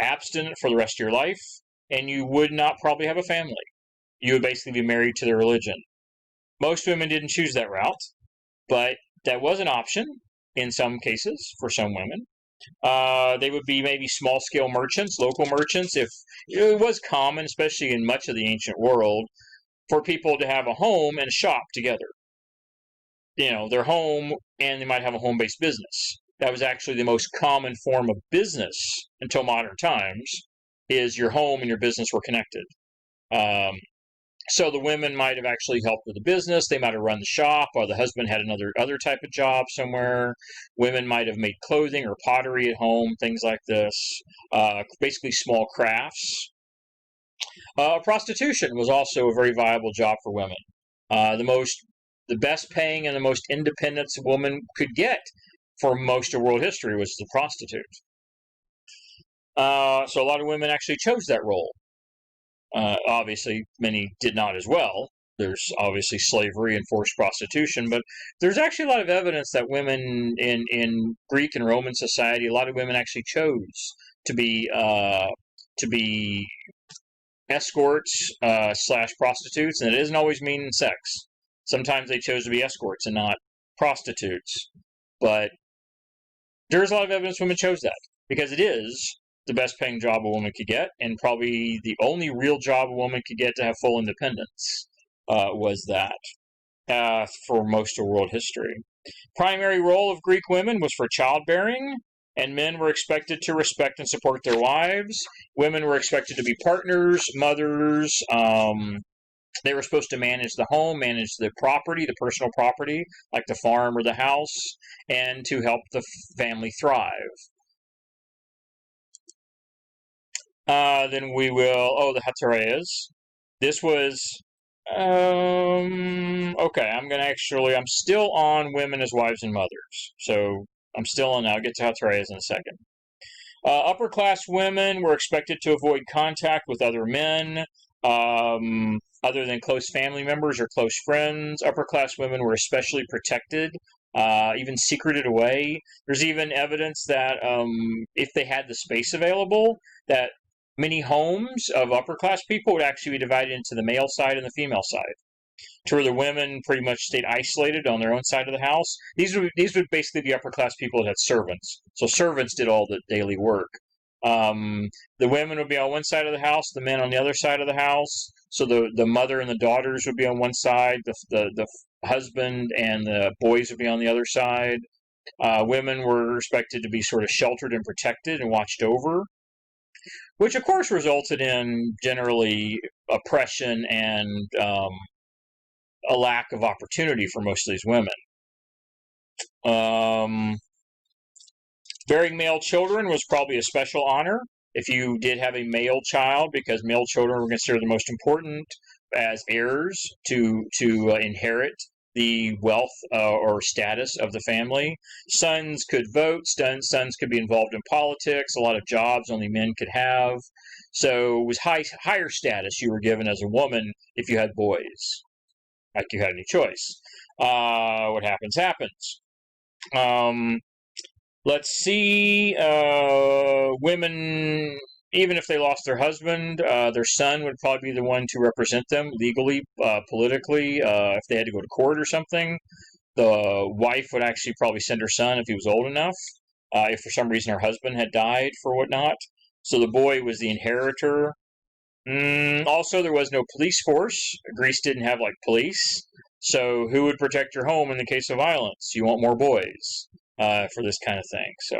abstinent for the rest of your life, and you would not probably have a family. You would basically be married to the religion. Most women didn't choose that route, but that was an option in some cases for some women. They would be maybe small-scale merchants, local merchants. If it was common, especially in much of the ancient world, for people to have a home and a shop together. Their home, and they might have a home-based business. That was actually the most common form of business until modern times, is your home and your business were connected. So the women might have actually helped with the business. They might have run the shop, or the husband had other type of job somewhere. Women might have made clothing or pottery at home, things like this. Basically small crafts. Prostitution was also a very viable job for women. The best paying and the most independence a woman could get for most of world history was the prostitute. So a lot of women actually chose that role. Obviously, many did not as well. There's obviously slavery and forced prostitution, but there's actually a lot of evidence that women in Greek and Roman society, a lot of women actually chose to be escorts / prostitutes, and it doesn't always mean sex. Sometimes they chose to be escorts and not prostitutes, but there's a lot of evidence women chose that, because it is the best paying job a woman could get, and probably the only real job a woman could get to have full independence was that for most of world history. Primary role of Greek women was for childbearing, and men were expected to respect and support their wives. Women were expected to be partners, mothers. They were supposed to manage the home, manage the property, the personal property, like the farm or the house, and to help the family thrive. Then we will, the hetereas. This was, okay, I'm still on women as wives and mothers. So I'm still on, I'll get to hetereas in a second. Upper class women were expected to avoid contact with other men, other than close family members or close friends. Upper class women were especially protected, even secreted away. There's even evidence that if they had the space available, that many homes of upper class people would actually be divided into the male side and the female side, to where the women pretty much stayed isolated on their own side of the house. These would basically be upper class people that had servants. So servants did all the daily work. The women would be on one side of the house, the men on the other side of the house. So the mother and the daughters would be on one side, the husband and the boys would be on the other side. Women were expected to be sort of sheltered and protected and watched over, which of course resulted in generally oppression and a lack of opportunity for most of these women. Bearing male children was probably a special honor if you did have a male child, because male children were considered the most important as heirs to inherit the wealth or status of the family. Sons could vote, sons could be involved in politics, a lot of jobs only men could have. So it was higher status you were given as a woman if you had boys, like you had any choice. What happens, happens. Let's see, women, even if they lost their husband, their son would probably be the one to represent them legally, politically, if they had to go to court or something. The wife would actually probably send her son if he was old enough, if for some reason her husband had died for whatnot. So the boy was the inheritor. Also, there was no police force. Greece didn't have, police. So who would protect your home in the case of violence? You want more boys for this kind of thing. So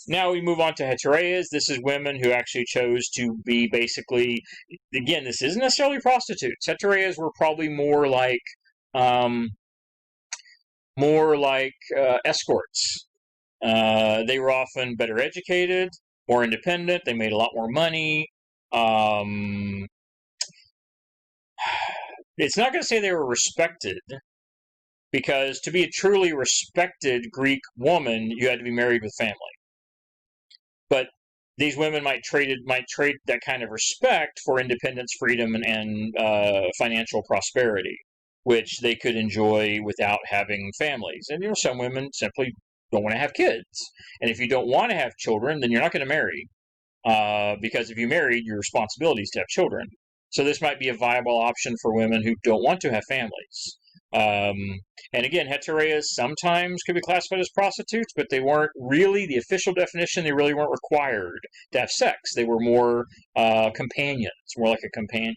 now we move on to hetereas. This is women who actually chose to be basically, again, this isn't necessarily prostitutes. Hetereas were probably more like escorts. They were often better educated, more independent. They made a lot more money. It's not going to say they were respected, because to be a truly respected Greek woman, you had to be married with family. But these women might trade that kind of respect for independence, freedom, and financial prosperity, which they could enjoy without having families. And some women simply don't want to have kids. And if you don't want to have children, then you're not going to marry. Because if you married, your responsibility is to have children. So this might be a viable option for women who don't want to have families. And again, hetereas sometimes could be classified as prostitutes, but they weren't really the official definition. They really weren't required to have sex. They were more companions, more like a companion.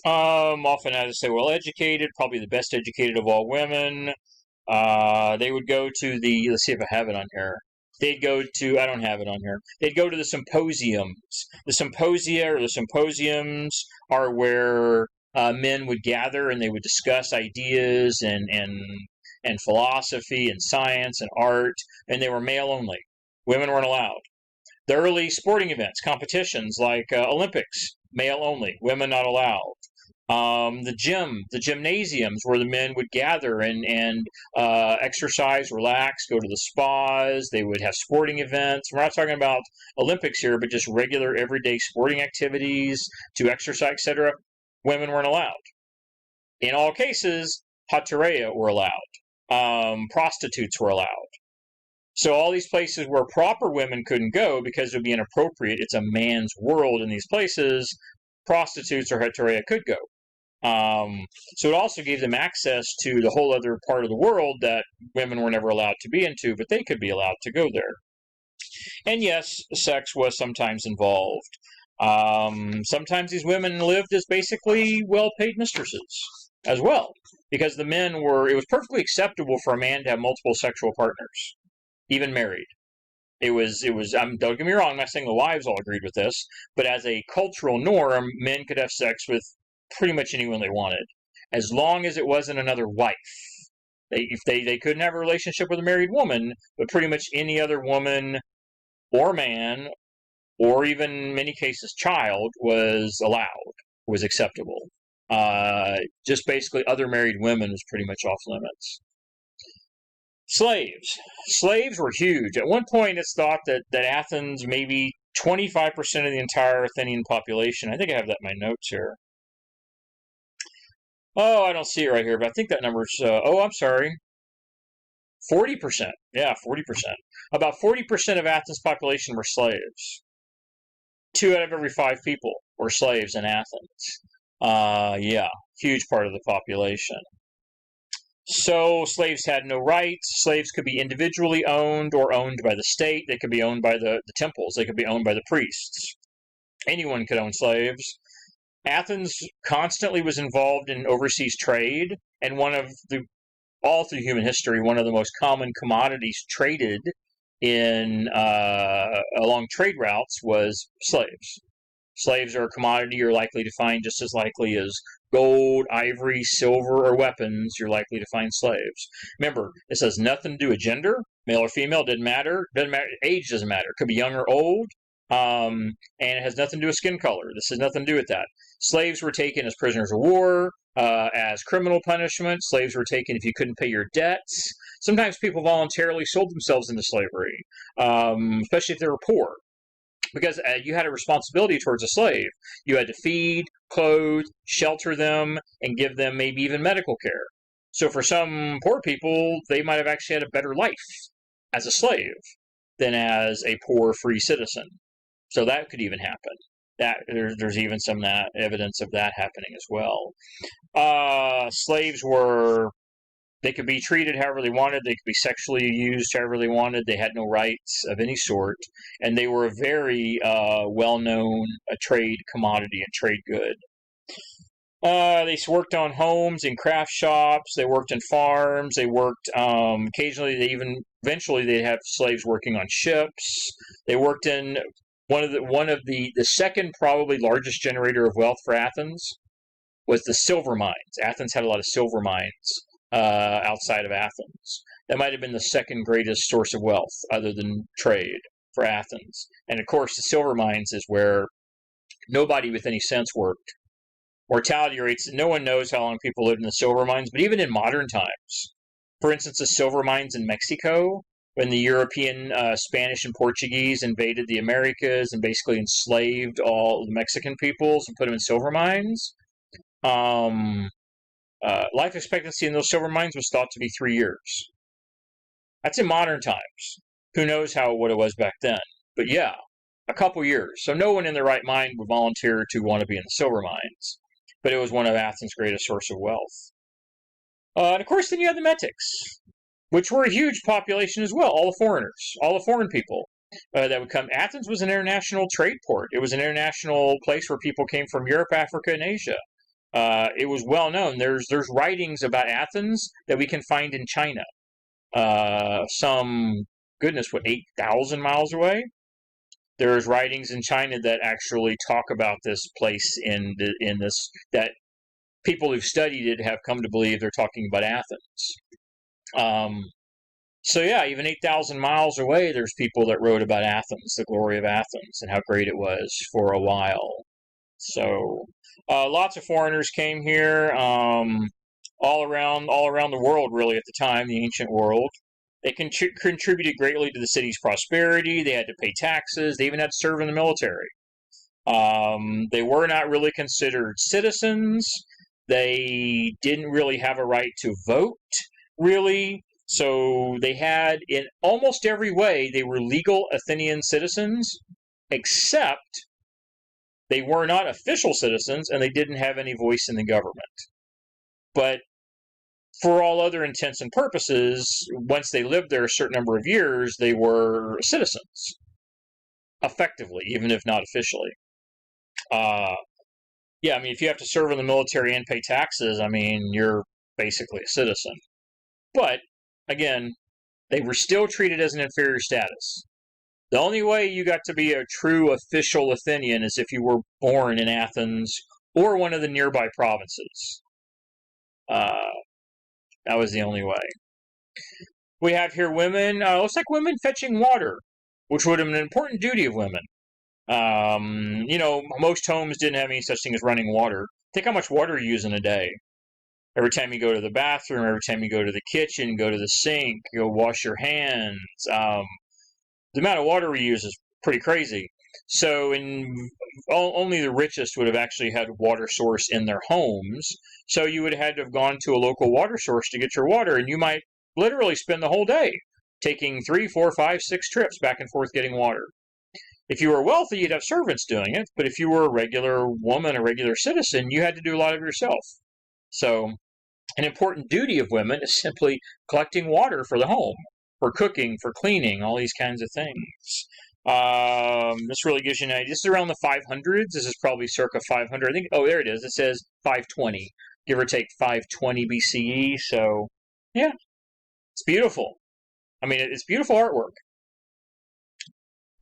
Often, as I say, well educated, probably the best educated of all women. They would go to the, let's see if I have it on here. They'd go to, I don't have it on here. They'd go to the symposiums. The symposia or the symposiums are where men would gather and they would discuss ideas and philosophy and science and art, and they were male only. Women weren't allowed. The early sporting events, competitions like Olympics, male only, women not allowed. The gymnasiums where the men would gather and exercise, relax, go to the spas. They would have sporting events. We're not talking about Olympics here, but just regular everyday sporting activities to exercise, etc. Women weren't allowed. In all cases, hatereia were allowed. Prostitutes were allowed. So all these places where proper women couldn't go because it would be inappropriate, it's a man's world in these places, prostitutes or hetereia could go. So it also gave them access to the whole other part of the world that women were never allowed to be into, but they could be allowed to go there. And yes, sex was sometimes involved. Sometimes these women lived as basically well-paid mistresses as well, because the men were, it was perfectly acceptable for a man to have multiple sexual partners, even married. It was, don't get me wrong, I'm not saying the wives all agreed with this, but as a cultural norm, men could have sex with pretty much anyone they wanted, as long as it wasn't another wife. They couldn't have a relationship with a married woman, but pretty much any other woman or man, or even in many cases child, was allowed, was acceptable. Just basically other married women was pretty much off limits. Slaves. Slaves were huge. At one point, it's thought that Athens, maybe 25% of the entire Athenian population. I think I have that in my notes here. Oh, I don't see it right here, but I think that number's, I'm sorry. 40%. Yeah, 40%. About 40% of Athens' population were slaves. 2 out of every 5 people were slaves in Athens. Yeah, huge part of the population. So slaves had no rights. Slaves could be individually owned or owned by the state. They could be owned by the temples. They could be owned by the priests. Anyone could own slaves. Athens constantly was involved in overseas trade, and all through human history, one of the most common commodities traded in along trade routes was slaves. Slaves are a commodity you're likely to find just as likely as gold, ivory, silver, or weapons. You're likely to find slaves. Remember, this has nothing to do with gender, male or female, doesn't matter. Age doesn't matter. It could be young or old. And it has nothing to do with skin color. This has nothing to do with that. Slaves were taken as prisoners of war, as criminal punishment. Slaves were taken if you couldn't pay your debts. Sometimes people voluntarily sold themselves into slavery, especially if they were poor, because you had a responsibility towards a slave. You had to feed, clothe, shelter them, and give them maybe even medical care. So for some poor people, they might have actually had a better life as a slave than as a poor free citizen. So that could even happen. There's even some evidence of that happening as well. Slaves they could be treated however they wanted. They could be sexually used however they wanted. They had no rights of any sort. And they were a very well-known trade commodity and trade good. They worked on homes and craft shops. They worked in farms. They worked, occasionally, eventually they'd have slaves working on ships. They worked in one of the second probably largest generator of wealth for Athens was the silver mines. Athens had a lot of silver mines outside of Athens. That might have been the second greatest source of wealth other than trade for Athens. And of course, the silver mines is where nobody with any sense worked. Mortality rates, no one knows how long people lived in the silver mines, but even in modern times, for instance, the silver mines in Mexico, when the European, Spanish and Portuguese invaded the Americas and basically enslaved all the Mexican peoples and put them in silver mines, life expectancy in those silver mines was thought to be 3 years. That's in modern times. Who knows what it was back then? But yeah, a couple years. So no one in their right mind would volunteer to want to be in the silver mines. but it was one of Athens' greatest source of wealth. And of course, then you have the Metics, which were a huge population as well, all the foreigners, all the foreign people that would come. Athens was an international trade port. It was an international place where people came from Europe, Africa, and Asia. It was well known. There's writings about Athens that we can find in China. Some, goodness, 8,000 miles away? There's writings in China that actually talk about this place in this, that people who've studied it have come to believe they're talking about Athens. So yeah, even 8,000 miles away, there's people that wrote about Athens, the glory of Athens, and how great it was for a while. So lots of foreigners came here, all around the world, really, at the time, the ancient world. They contributed greatly to the city's prosperity. They had to pay taxes. They even had to serve in the military. They were not really considered citizens. They didn't really have a right to vote, really. So they had, in almost every way, they were legal Athenian citizens, except they were not official citizens, and they didn't have any voice in the government. But for all other intents and purposes, once they lived there a certain number of years, they were citizens, effectively, even if not officially. Yeah, I mean, if you have to serve in the military and pay taxes, I mean, you're basically a citizen. But, again, they were still treated as an inferior status. The only way you got to be a true official Athenian is if you were born in Athens or one of the nearby provinces. That was the only way. We have here women, looks like women fetching water, which would have been an important duty of women. Most homes didn't have any such thing as running water. Think how much water you use in a day. Every time you go to the bathroom, every time you go to the kitchen, go to the sink, go wash your hands. The amount of water we use is pretty crazy. So only the richest would have actually had a water source in their homes. So you would have had to have gone to a local water source to get your water, and you might literally spend the whole day taking 3, 4, 5, 6 trips back and forth getting water. If you were wealthy, you'd have servants doing it, but if you were a regular woman, a regular citizen, you had to do a lot of it yourself. So an important duty of women is simply collecting water for the home, for cooking, for cleaning, all these kinds of things. This really gives you an idea. This is around the 500s. This is probably circa 500. I think, oh, there it is. It says 520, give or take 520 B.C.E. So, yeah, it's beautiful. I mean, it's beautiful artwork.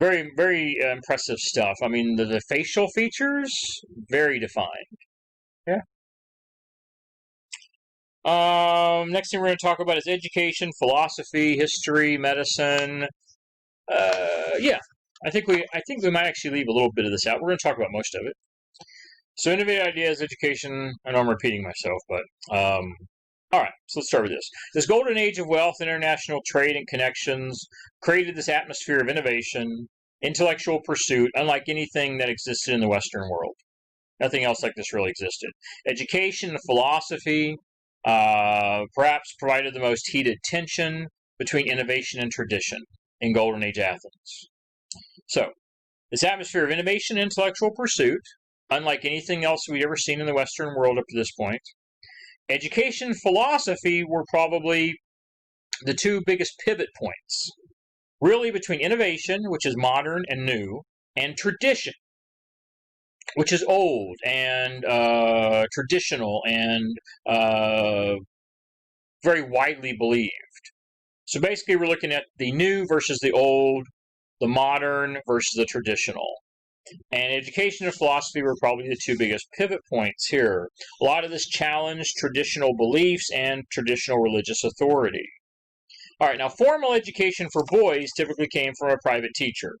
Very, very impressive stuff. I mean, the facial features, very defined. Yeah. Next thing we're going to talk about is education, philosophy, history, medicine. Yeah, I think we might actually leave a little bit of this out. We're going to talk about most of it. So, innovative ideas, education. I know I'm repeating myself, but all right. So let's start with this. This golden age of wealth, international trade, and connections created this atmosphere of innovation, intellectual pursuit, unlike anything that existed in the Western world. Nothing else like this really existed. Education and philosophy perhaps provided the most heated tension between innovation and tradition in Golden Age Athens. So, this atmosphere of innovation and intellectual pursuit, unlike anything else we'd ever seen in the Western world up to this point. Education and philosophy were probably the two biggest pivot points, really between innovation, which is modern and new, and tradition, which is old and traditional and very widely believed. So basically we're looking at the new versus the old, the modern versus the traditional. And education and philosophy were probably the two biggest pivot points here. A lot of this challenged traditional beliefs and traditional religious authority. All right, now formal education for boys typically came from a private teacher.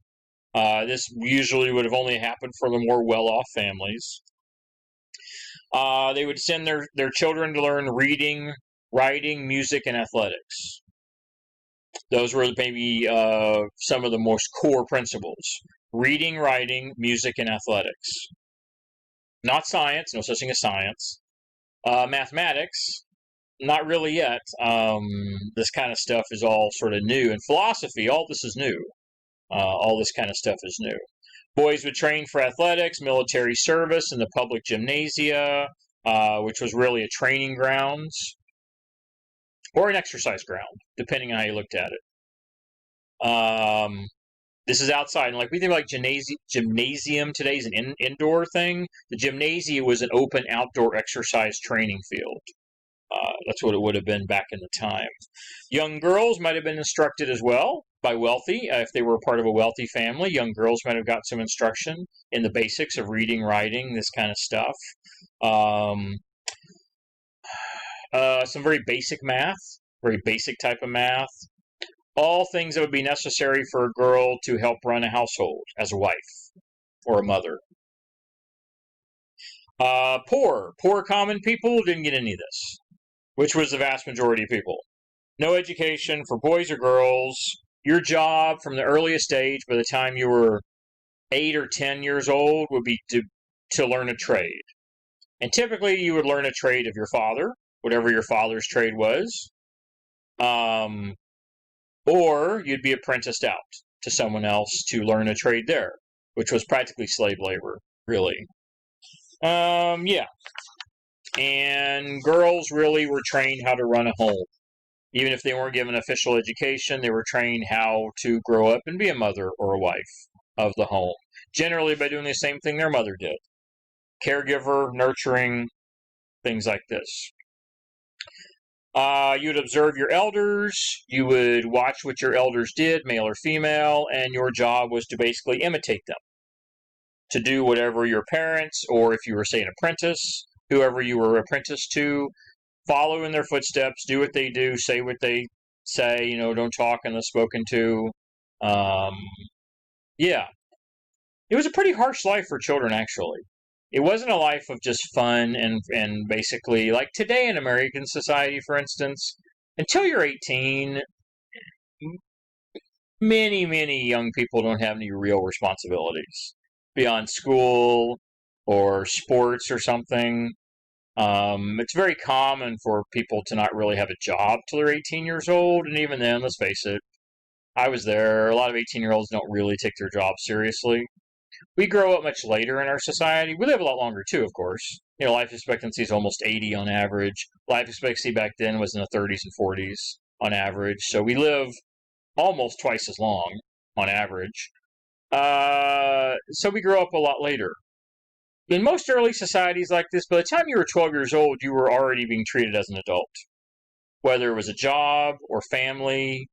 This usually would have only happened for the more well-off families. They would send their children to learn reading, writing, music, and athletics. Those were maybe some of the most core principles. Reading, writing, music, and athletics. Not science, no such thing as science. Mathematics, not really yet. This kind of stuff is all sort of new. And philosophy, all this is new. All this kind of stuff is new. Boys would train for athletics, military service, in the public gymnasia, which was really a training grounds or an exercise ground, depending on how you looked at it. This is outside, and like we think like gymnasium today is an indoor thing. The gymnasium was an open outdoor exercise training field. That's what it would have been back in the time. Young girls might have been instructed as well by wealthy. If they were part of a wealthy family, young girls might have got some instruction in the basics of reading, writing, this kind of stuff. Some very basic math, very basic type of math. All things that would be necessary for a girl to help run a household as a wife or a mother. Poor common people didn't get any of this, which was the vast majority of people. No education for boys or girls. Your job from the earliest age, by the time you were 8 or 10 years old, would be to learn a trade. And typically you would learn a trade of your father, whatever your father's trade was. Or you'd be apprenticed out to someone else to learn a trade there, which was practically slave labor, really. Yeah. And girls really were trained how to run a home. Even if they weren't given official education, they were trained how to grow up and be a mother or a wife of the home, generally by doing the same thing their mother did. Caregiver, nurturing, things like this. You would observe your elders, you would watch what your elders did, male or female, and your job was to basically imitate them. To do whatever your parents, or if you were, say, an apprentice, whoever you were apprenticed to, follow in their footsteps, do what they do, say what they say, don't talk unless spoken to. Yeah. It was a pretty harsh life for children, actually. It wasn't a life of just fun and basically, like today in American society, for instance, until you're 18, many young people don't have any real responsibilities beyond school or sports or something. It's very common for people to not really have a job till they're 18 years old, and even then, let's face it, I was there. A lot of 18-year-olds don't really take their job seriously. We grow up much later in our society. We live a lot longer too, of course. Life expectancy is almost 80 on average. Life expectancy back then was in the 30s and 40s on average. So we live almost twice as long on average. So we grow up a lot later. In most early societies like this, by the time you were 12 years old, you were already being treated as an adult. Whether it was a job or family,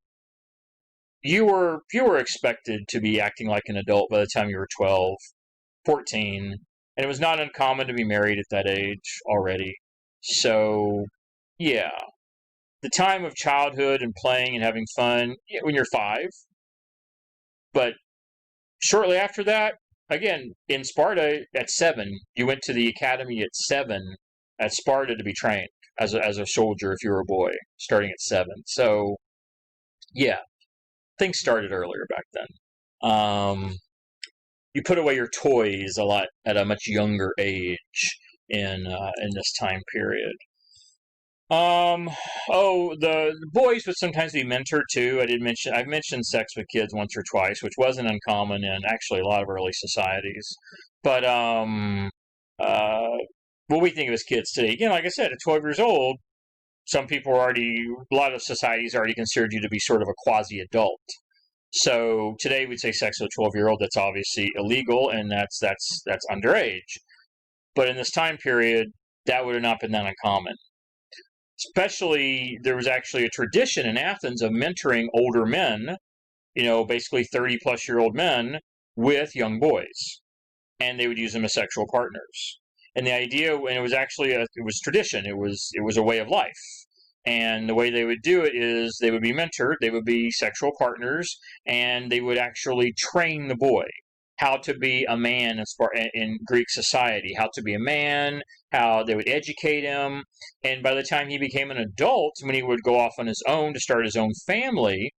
you were expected to be acting like an adult by the time you were 12, 14, and it was not uncommon to be married at that age already. So, yeah. The time of childhood and playing and having fun, when you're 5. But shortly after that, again, in Sparta at 7, you went to the academy at 7 at Sparta to be trained as a soldier if you were a boy, starting at 7. So, yeah. Things started earlier back then. You put away your toys a lot at a much younger age in this time period. The boys would sometimes be mentored too. I've mentioned sex with kids once or twice, which wasn't uncommon in actually a lot of early societies. But what we think of as kids today, again, like I said, at 12 years old, a lot of societies already considered you to be sort of a quasi-adult. So today we'd say sex with a 12-year-old, that's obviously illegal, and that's underage. But in this time period, that would have not been that uncommon. Especially, there was actually a tradition in Athens of mentoring older men, basically 30-plus-year-old men with young boys. And they would use them as sexual partners. And the idea, and it was actually it was tradition. It was a way of life. And the way they would do it is they would be mentored, they would be sexual partners, and they would actually train the boy how to be a man in Greek society, how to be a man, how they would educate him. And by the time he became an adult, when he would go off on his own to start his own family,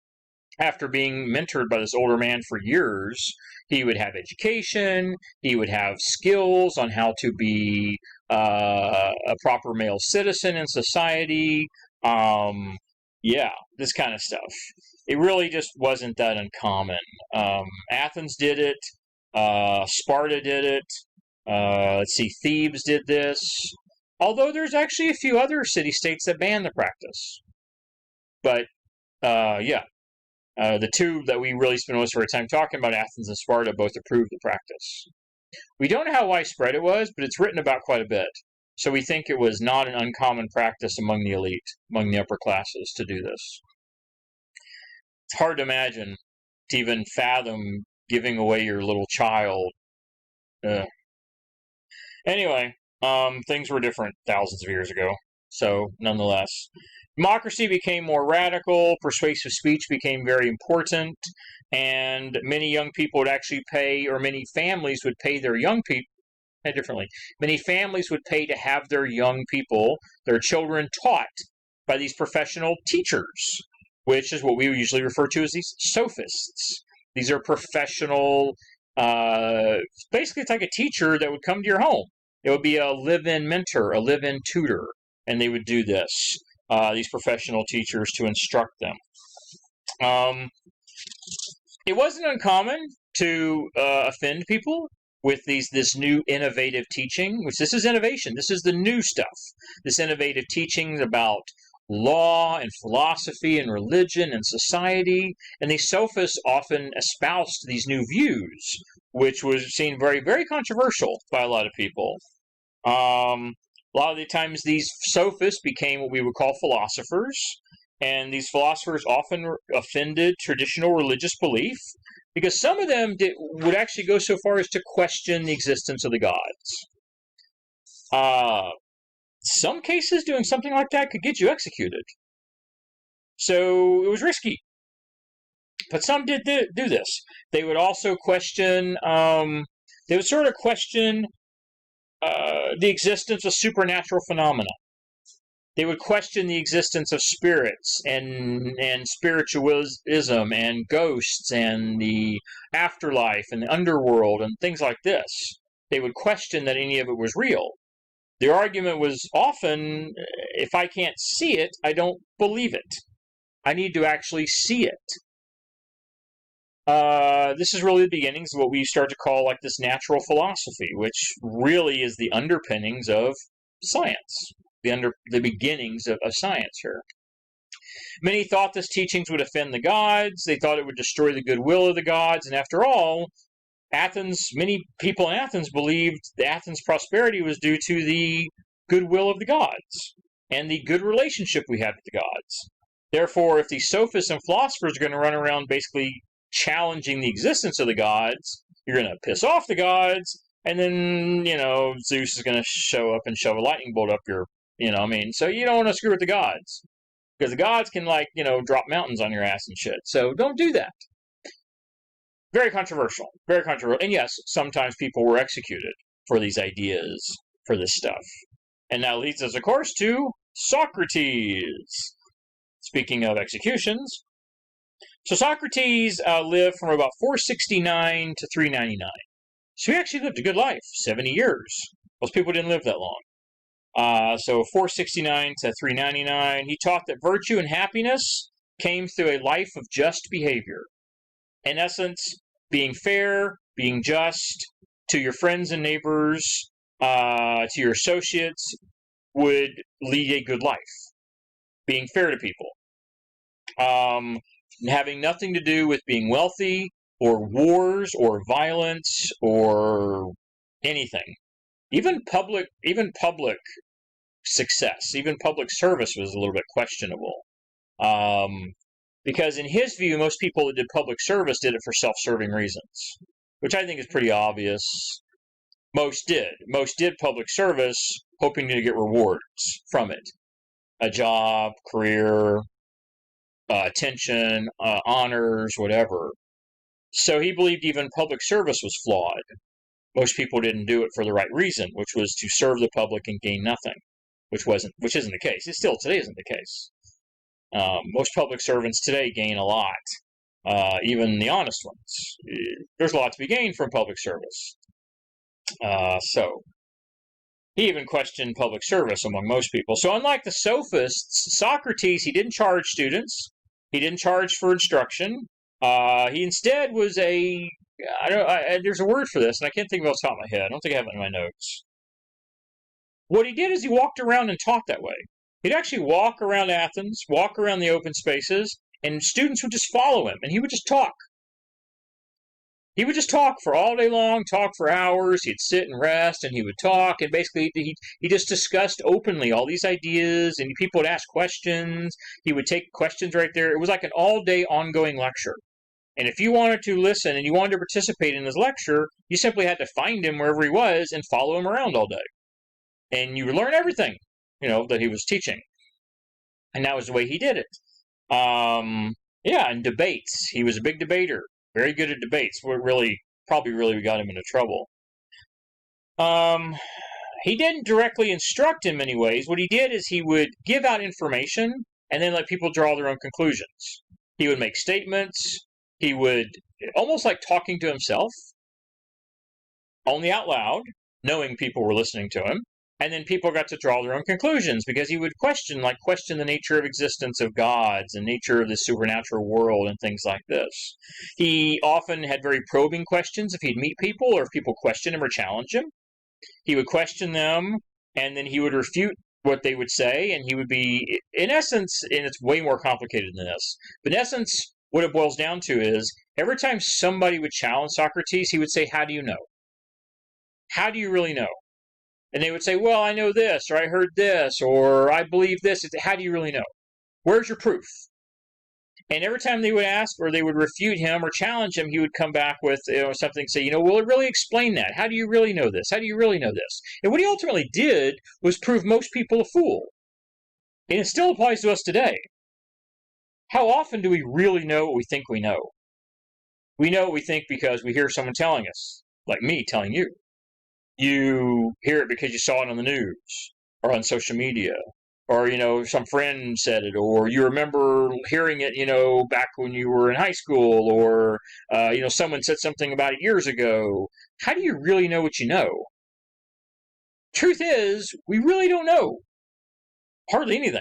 after being mentored by this older man for years, he would have education, he would have skills on how to be a proper male citizen in society. This kind of stuff. It really just wasn't that uncommon. Athens did it. Sparta did it. Thebes did this. Although there's actually a few other city-states that ban the practice. But, the two that we really spend most of our time talking about, Athens and Sparta, both approved the practice. We don't know how widespread it was, but it's written about quite a bit. So we think it was not an uncommon practice among the elite, among the upper classes, to do this. It's hard to imagine, to even fathom giving away your little child. Anyway, things were different thousands of years ago. So, nonetheless, democracy became more radical, persuasive speech became very important, and many young people would actually pay, or many families would pay their young people, differently. Many families would pay to have their young people, their children, taught by these professional teachers, which is what we usually refer to as these sophists. These are professional, basically it's like a teacher that would come to your home. It would be a live-in mentor, a live-in tutor, and they would do this, these professional teachers, to instruct them. It wasn't uncommon to offend people with this new innovative teaching, which this is innovation. This is the new stuff. This innovative teaching about law and philosophy and religion and society. And the sophists often espoused these new views, which was seen very, very controversial by a lot of people. A lot of the times these sophists became what we would call philosophers. And these philosophers often offended traditional religious belief, because some of them would actually go so far as to question the existence of the gods. Some cases, doing something like that could get you executed. So it was risky. But some did do this. They would also question, they would sort of question the existence of supernatural phenomena. They would question the existence of spirits and spiritualism and ghosts and the afterlife and the underworld and things like this. They would question that any of it was real. The argument was often, if I can't see it, I don't believe it. I need to actually see it. This is really the beginnings of what we start to call like this natural philosophy, which really is the underpinnings of science. The beginnings of science here. Many thought this teachings would offend the gods. They thought it would destroy the goodwill of the gods. And after all, many people in Athens believed the Athens' prosperity was due to the goodwill of the gods and the good relationship we had with the gods. Therefore, if the sophists and philosophers are going to run around basically challenging the existence of the gods, you're going to piss off the gods, and then, Zeus is going to show up and shove a lightning bolt up your, so you don't want to screw with the gods. Because the gods can, drop mountains on your ass and shit. So don't do that. Very controversial. Very controversial. And yes, sometimes people were executed for these ideas, for this stuff. And that leads us, of course, to Socrates. Speaking of executions. So Socrates lived from about 469 to 399. So he actually lived a good life, 70 years. Most people didn't live that long. So 469 to 399, he taught that virtue and happiness came through a life of just behavior. In essence, being fair, being just to your friends and neighbors, to your associates, would lead a good life. Being fair to people. Having nothing to do with being wealthy, or wars, or violence, or anything. Even public success, even public service was a little bit questionable. Because in his view, most people that did public service did it for self-serving reasons, which I think is pretty obvious. Most did. Most did public service hoping to get rewards from it. A job, career, attention, honors, whatever. So he believed even public service was flawed. Most people didn't do it for the right reason, which was to serve the public and gain nothing, which isn't the case. It still today isn't the case. Most public servants today gain a lot, even the honest ones. There's a lot to be gained from public service. So he even questioned public service among most people. So unlike the sophists, Socrates, he didn't charge students. He didn't charge for instruction. He instead was there's a word for this, and I can't think of it off the top of my head. I don't think I have it in my notes. what he did is he walked around and taught that way. He'd actually walk around Athens, walk around the open spaces, and students would just follow him, and he would just talk. He would just talk for all day long, talk for hours. He'd sit and rest, and he would talk, and basically he just discussed openly all these ideas, and people would ask questions. He would take questions right there. It was like an all-day ongoing lecture. And if you wanted to listen and you wanted to participate in his lecture, you simply had to find him wherever he was and follow him around all day. And you would learn everything, that he was teaching. And that was the way he did it. And debates. He was a big debater. Very good at debates. Probably got him into trouble. He didn't directly instruct in many ways. What he did is he would give out information and then let people draw their own conclusions. He would make statements. He would, almost like talking to himself, only out loud, knowing people were listening to him. And then people got to draw their own conclusions because he would question the nature of existence of gods and nature of the supernatural world and things like this. He often had very probing questions if he'd meet people or if people questioned him or challenged him. He would question them and then he would refute what they would say, and he would be, in essence, and it's way more complicated than this, but in essence, what it boils down to is every time somebody would challenge Socrates, he would say, "How do you know? How do you really know?" And they would say, "Well, I know this, or I heard this, or I believe this." How do you really know? Where's your proof? And every time they would ask or they would refute him or challenge him, he would come back with something, say, "Will it really explain that? How do you really know this? How do you really know this?" And what he ultimately did was prove most people a fool. And it still applies to us today. How often do we really know what we think we know? We know what we think because we hear someone telling us, like me telling you. You hear it because you saw it on the news or on social media, or some friend said it, or you remember hearing it back when you were in high school, or someone said something about it years ago. How do you really know what you know? Truth is, we really don't know hardly anything.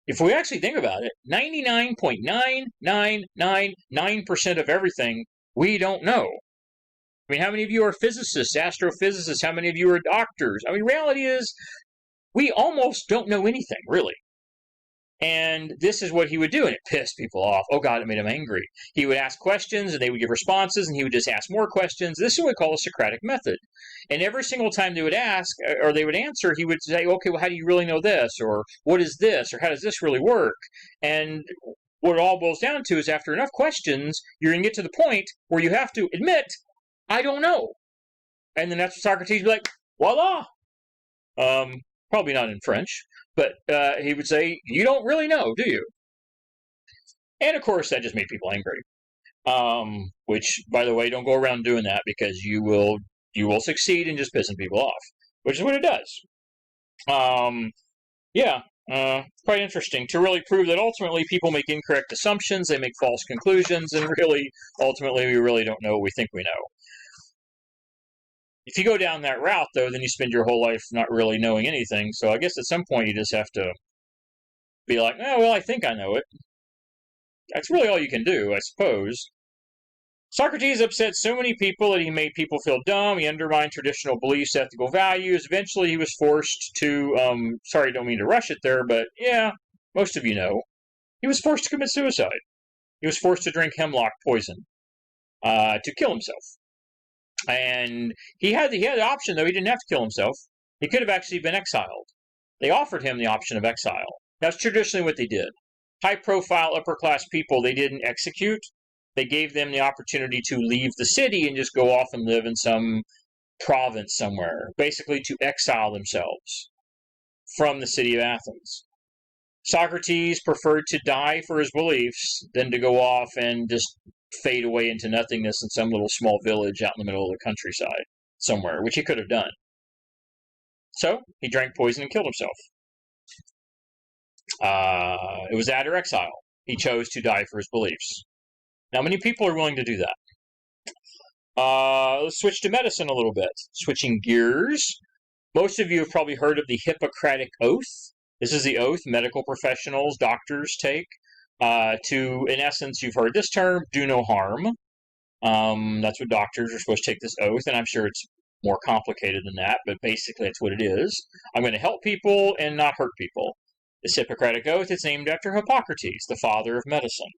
If we actually think about it, 99.9999% of everything we don't know. I mean, how many of you are physicists, astrophysicists? How many of you are doctors? I mean, reality is we almost don't know anything, really. And this is what he would do, and it pissed people off. Oh, God, it made him angry. He would ask questions, and they would give responses, and he would just ask more questions. This is what we call a Socratic method. And every single time they would ask, or they would answer, he would say, "Okay, well, how do you really know this?" Or, "What is this?" Or, "How does this really work?" And what it all boils down to is after enough questions, you're going to get to the point where you have to admit, "I don't know." And then that's what Socrates would be like, voila. Probably not in French, but he would say, "You don't really know, do you?" And of course, that just made people angry. Which, by the way, don't go around doing that because you will succeed in just pissing people off, which is what it does. Quite interesting to really prove that ultimately people make incorrect assumptions, they make false conclusions, and really, ultimately, we really don't know what we think we know. If you go down that route, though, then you spend your whole life not really knowing anything. So I guess at some point you just have to be like, "Oh, well, I think I know it." That's really all you can do, I suppose. Socrates upset so many people that he made people feel dumb. He undermined traditional beliefs, ethical values. Eventually, he was forced to, sorry, don't mean to rush it there, but yeah, most of you know. He was forced to commit suicide. He was forced to drink hemlock poison to kill himself. And he had the option, though. He didn't have to kill himself. He could have actually been exiled. They offered him the option of exile. That's traditionally what they did. High-profile, upper-class people, they didn't execute. They gave them the opportunity to leave the city and just go off and live in some province somewhere, basically to exile themselves from the city of Athens. Socrates preferred to die for his beliefs than to go off and just fade away into nothingness in some little small village out in the middle of the countryside somewhere, which he could have done. So he drank poison and killed himself. It was that or exile. He chose to die for his beliefs. Now, many people are willing to do that. Let's switch to medicine a little bit. Switching gears. Most of you have probably heard of the Hippocratic Oath. This is the oath medical professionals, doctors take to, in essence, you've heard this term, do no harm. That's what doctors are supposed to take this oath, and I'm sure it's more complicated than that, but basically that's what it is. I'm going to help people and not hurt people. This Hippocratic Oath is named after Hippocrates, the father of medicine.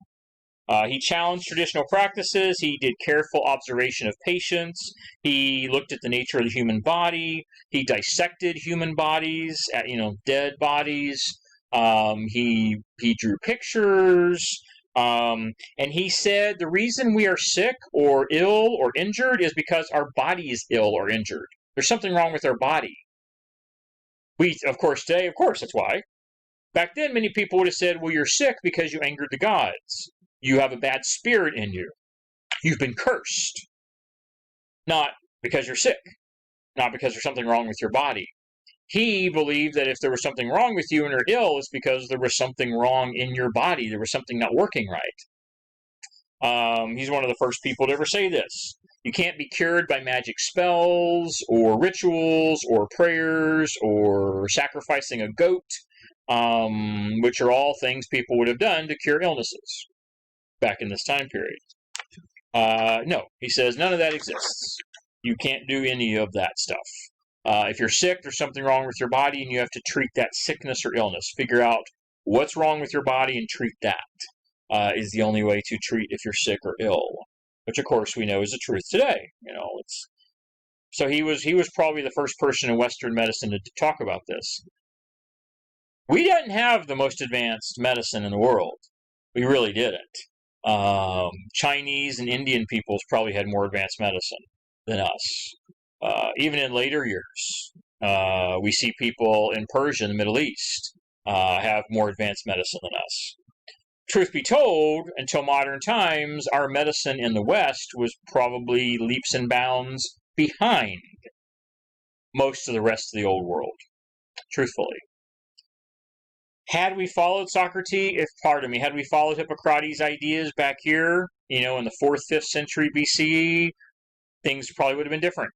He challenged traditional practices. He did careful observation of patients. He looked at the nature of the human body. He dissected human bodies, dead bodies. He drew pictures. And he said the reason we are sick or ill or injured is because our body is ill or injured. There's something wrong with our body. Today, that's why. Back then, many people would have said, well, you're sick because you angered the gods. You have a bad spirit in you. You've been cursed. Not because you're sick. Not because there's something wrong with your body. He believed that if there was something wrong with you and you're ill, it's because there was something wrong in your body. There was something not working right. He's one of the first people to ever say this. You can't be cured by magic spells or rituals or prayers or sacrificing a goat, which are all things people would have done to cure illnesses back in this time period. No, he says none of that exists. You can't do any of that stuff. If you're sick, there's something wrong with your body, and you have to treat that sickness or illness. Figure out what's wrong with your body and treat that. Is the only way to treat if you're sick or ill, which of course we know is the truth today. So he was probably the first person in Western medicine to talk about this. We didn't have the most advanced medicine in the world. We really didn't. Chinese and Indian peoples probably had more advanced medicine than us. Even in later years, we see people in Persia and the Middle East have more advanced medicine than us. Truth be told, until modern times, our medicine in the West was probably leaps and bounds behind most of the rest of the old world, truthfully. Had we followed had we followed Hippocrates' ideas back here, in the 4th, 5th century B.C.E., things probably would have been different.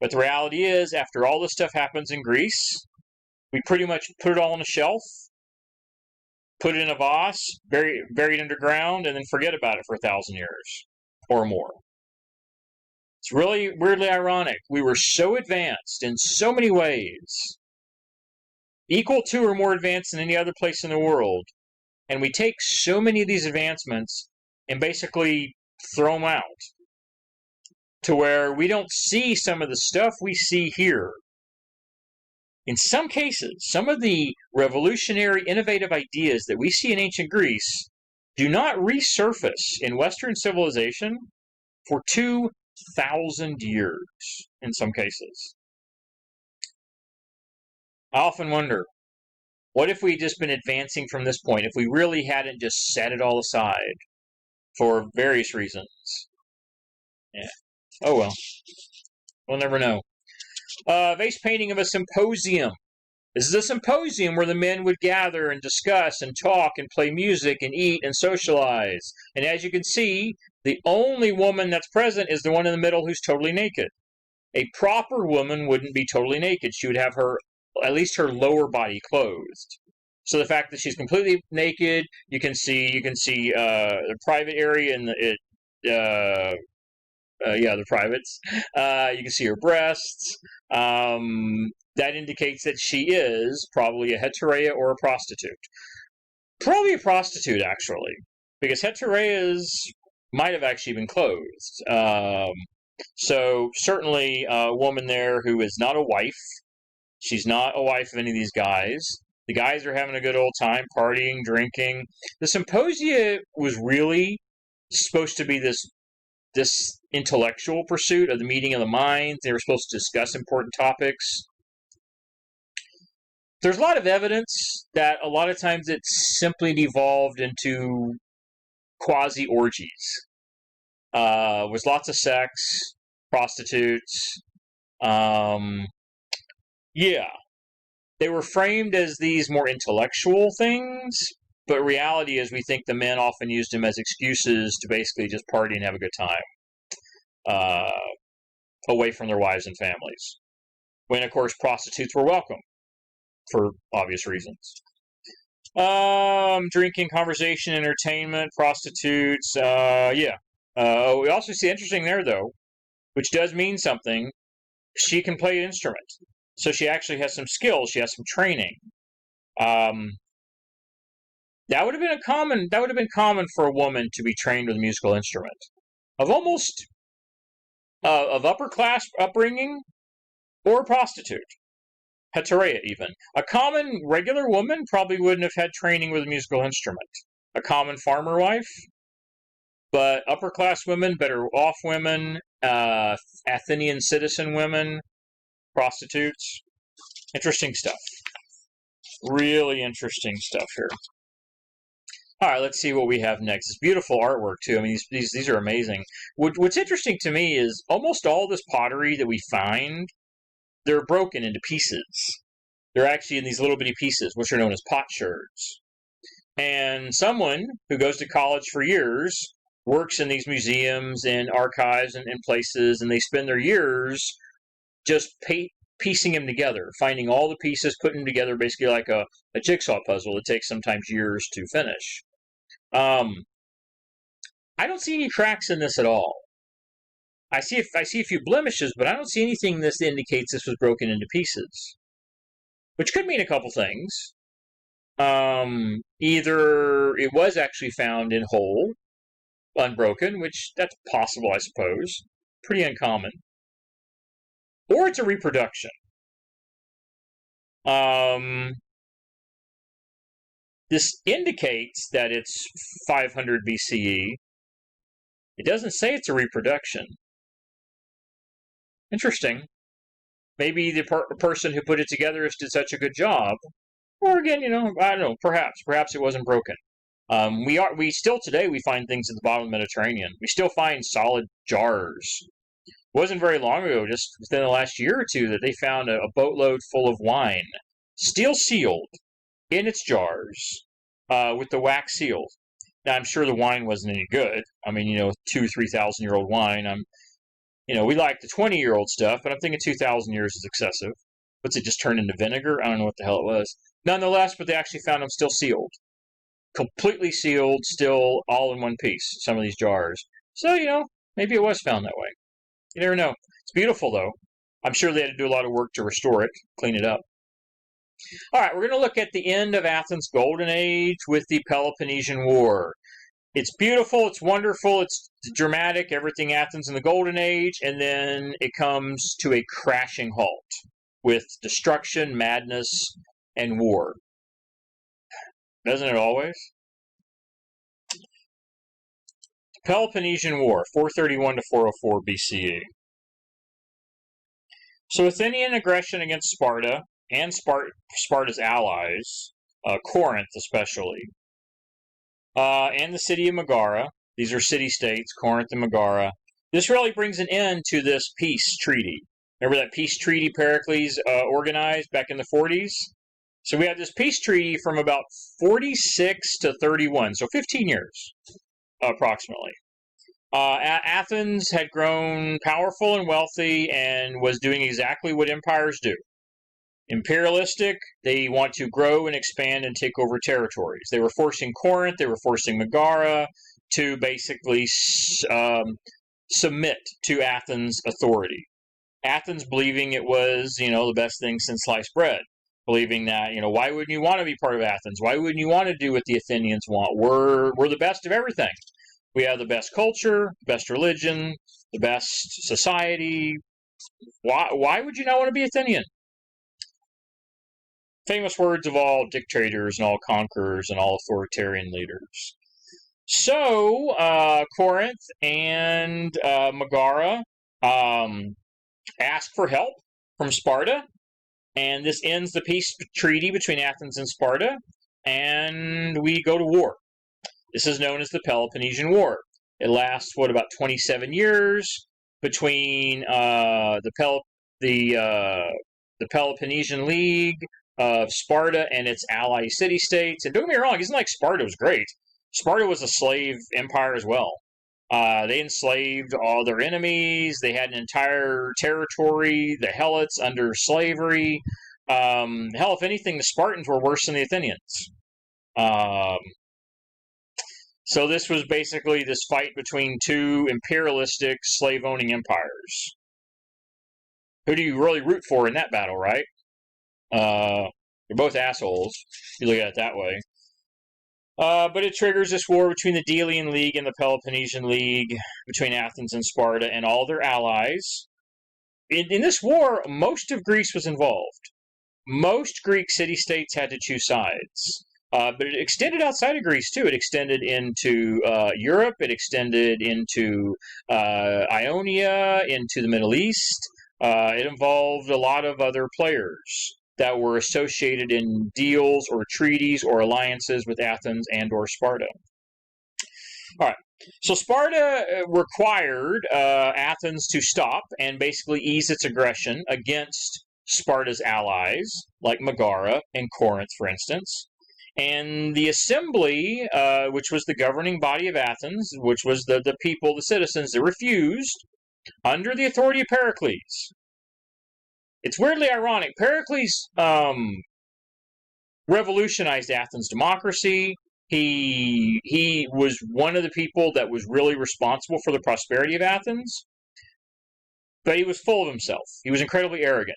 But the reality is, after all this stuff happens in Greece, we pretty much put it all on a shelf, put it in a vase, buried underground, and then forget about it for 1,000 years or more. It's really weirdly ironic. We were so advanced in so many ways, equal to or more advanced than any other place in the world, and we take so many of these advancements and basically throw them out, to where we don't see some of the stuff we see here. In some cases, some of the revolutionary, innovative ideas that we see in ancient Greece do not resurface in Western civilization for 2,000 years in some cases. I often wonder, what if we'd just been advancing from this point, if we really hadn't just set it all aside for various reasons? Yeah. Oh well. We'll never know. Vase painting of a symposium. This is a symposium where the men would gather and discuss and talk and play music and eat and socialize. And as you can see, the only woman that's present is the one in the middle who's totally naked. A proper woman wouldn't be totally naked. She would have at least her lower body clothed. So the fact that she's completely naked, you can see the private area and the privates. You can see her breasts. That indicates that she is probably a heterea or a prostitute. Probably a prostitute, actually, because hetereas might have actually been clothed. So certainly a woman there who is not a wife. She's not a wife of any of these guys. The guys are having a good old time, partying, drinking. The symposia was really supposed to be this intellectual pursuit of the meeting of the minds. They were supposed to discuss important topics. There's a lot of evidence that a lot of times it simply devolved into quasi-orgies. With lots of sex, prostitutes. They were framed as these more intellectual things, but reality is we think the men often used them as excuses to basically just party and have a good time, away from their wives and families. When, of course, prostitutes were welcome, for obvious reasons. Drinking, conversation, entertainment, prostitutes, we also see interesting there, though, which does mean something. she can play an instrument. So she actually has some skills. She has some training. That would have been common for a woman to be trained with a musical instrument of upper class upbringing or a prostitute, heterea even. A common regular woman probably wouldn't have had training with a musical instrument. A common farmer wife, but upper class women, better off women, Athenian citizen women, prostitutes. Interesting stuff. Really interesting stuff here. All right, let's see what we have next. It's beautiful artwork too. I mean, these are amazing. What's interesting to me is almost all this pottery that we find, they're broken into pieces. They're actually in these little bitty pieces, which are known as potsherds. And someone who goes to college for years works in these museums and archives and places, and they spend their years just piecing them together, finding all the pieces, putting them together, basically like a jigsaw puzzle. It takes sometimes years to finish. I don't see any cracks in this at all. I see a few blemishes, but I don't see anything that indicates this was broken into pieces, which could mean a couple things. Either it was actually found in whole, unbroken, which that's possible, I suppose. Pretty uncommon. Or it's a reproduction. This indicates that it's 500 B.C.E. It doesn't say it's a reproduction. Interesting. Maybe the person who put it together did such a good job. Or again, I don't know, perhaps it wasn't broken. We still today, we find things at the bottom of the Mediterranean. We still find solid jars. It wasn't very long ago, just within the last year or two, that they found a boatload full of wine, steel sealed, in its jars, with the wax sealed. Now, I'm sure the wine wasn't any good. I mean, 2,000-3,000-year-old wine. We like the 20-year-old stuff, but I'm thinking 2,000 years is excessive. What's it just turned into vinegar? I don't know what the hell it was. Nonetheless, but they actually found them still sealed. Completely sealed, still all in one piece, some of these jars. So, maybe it was found that way. You never know. It's beautiful, though. I'm sure they had to do a lot of work to restore it, clean it up. All right, we're going to look at the end of Athens' golden age with the Peloponnesian War. It's beautiful, it's wonderful, it's dramatic, everything Athens in the golden age, and then it comes to a crashing halt with destruction, madness, and war. Doesn't it always? Peloponnesian War, 431 to 404 BCE. So Athenian aggression against Sparta and Sparta's allies, Corinth especially, and the city of Megara. These are city-states, Corinth and Megara. This really brings an end to this peace treaty. Remember that peace treaty Pericles organized back in the 40s? So we have this peace treaty from about 46 to 31, so 15 years, approximately. Athens had grown powerful and wealthy and was doing exactly what empires do. Imperialistic, they want to grow and expand and take over territories. They were forcing Corinth, they were forcing Megara to basically submit to Athens' authority. Athens believing it was, the best thing since sliced bread. Believing that, why wouldn't you want to be part of Athens? Why wouldn't you want to do what the Athenians want? We're the best of everything. We have the best culture, best religion, the best society. Why would you not want to be Athenian? Famous words of all dictators and all conquerors and all authoritarian leaders. So, Corinth and Megara ask for help from Sparta, and this ends the peace treaty between Athens and Sparta, and we go to war. This is known as the Peloponnesian War. It lasts, about 27 years between the Peloponnesian League of Sparta and its ally city-states. And don't get me wrong, it's not like Sparta was great. Sparta was a slave empire as well. They enslaved all their enemies. They had an entire territory, the Helots, under slavery. Hell, if anything, the Spartans were worse than the Athenians. So this was basically this fight between two imperialistic slave-owning empires. Who do you really root for in that battle, right? They're both assholes, if you look at it that way. But it triggers this war between the Delian League and the Peloponnesian League, between Athens and Sparta and all their allies. In this war, most of Greece was involved. Most Greek city-states had to choose sides. But it extended outside of Greece, too. It extended into Europe. It extended into Ionia, into the Middle East. It involved a lot of other players that were associated in deals or treaties or alliances with Athens and or Sparta. All right. So Sparta required Athens to stop and basically ease its aggression against Sparta's allies, like Megara and Corinth, for instance. And the assembly, which was the governing body of Athens, which was the people, the citizens, that refused, under the authority of Pericles. It's weirdly ironic. Pericles revolutionized Athens' democracy. He was one of the people that was really responsible for the prosperity of Athens, but he was full of himself. He was incredibly arrogant.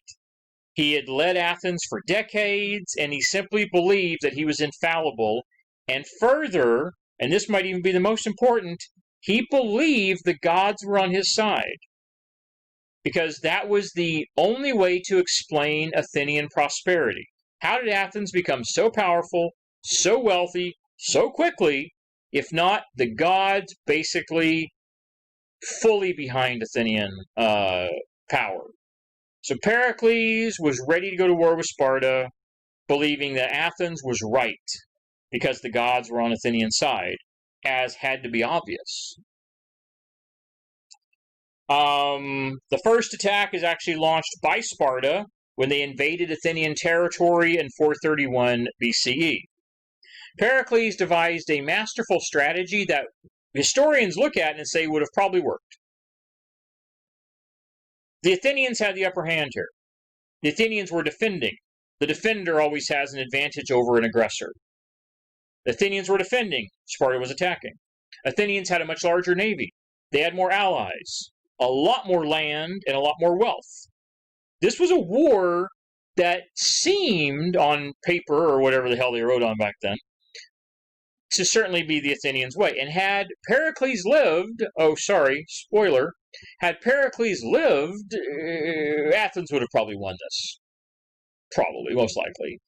He had led Athens for decades, and he simply believed that he was infallible. And further, and this might even be the most important, he believed the gods were on his side, because that was the only way to explain Athenian prosperity. How did Athens become so powerful, so wealthy, so quickly, if not the gods basically fully behind Athenian power? So Pericles was ready to go to war with Sparta, believing that Athens was right because the gods were on Athenian side, as had to be obvious. The first attack is actually launched by Sparta when they invaded Athenian territory in 431 B.C.E. Pericles devised a masterful strategy that historians look at and say would have probably worked. The Athenians had the upper hand here. The Athenians were defending. The defender always has an advantage over an aggressor. The Athenians were defending. Sparta was attacking. Athenians had a much larger navy. They had more allies, a lot more land, and a lot more wealth. This was a war that seemed, on paper, or whatever the hell they wrote on back then, to certainly be the Athenians' way. And had Pericles lived, spoiler, had Pericles lived, Athens would have probably won this. Probably, most likely.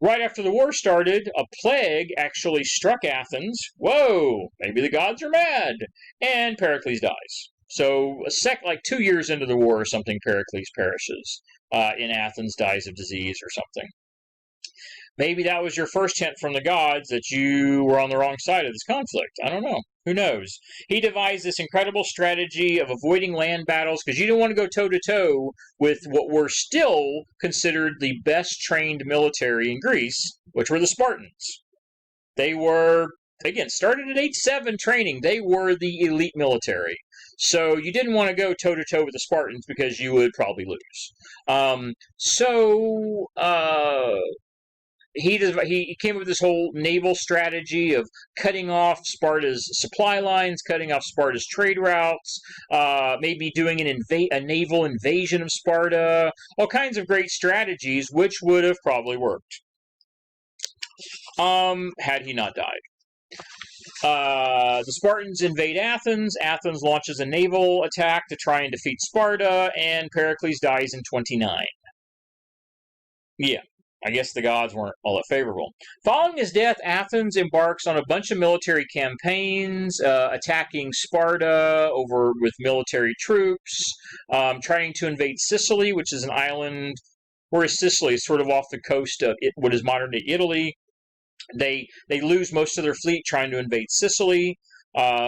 Right after the war started, a plague actually struck Athens. Whoa, maybe the gods are mad. And Pericles dies. So, like 2 years into the war or something, Pericles perishes. In Athens, dies of disease or something. Maybe that was your first hint from the gods that you were on the wrong side of this conflict. I don't know. Who knows? He devised this incredible strategy of avoiding land battles because you didn't want to go toe-to-toe with what were still considered the best trained military in Greece, which were the Spartans. They were, again, started at age 7 training. They were the elite military. So you didn't want to go toe-to-toe with the Spartans because you would probably lose. He came up with this whole naval strategy of cutting off Sparta's supply lines, cutting off Sparta's trade routes, maybe doing a naval invasion of Sparta, all kinds of great strategies, which would have probably worked had he not died. The Spartans invade Athens. Athens launches a naval attack to try and defeat Sparta, and Pericles dies in 29. Yeah. I guess the gods weren't all that favorable. Following his death, Athens embarks on a bunch of military campaigns, attacking Sparta with military troops, trying to invade Sicily, which is an island. Where is Sicily? It's sort of off the coast of what is modern-day Italy. They lose most of their fleet trying to invade Sicily,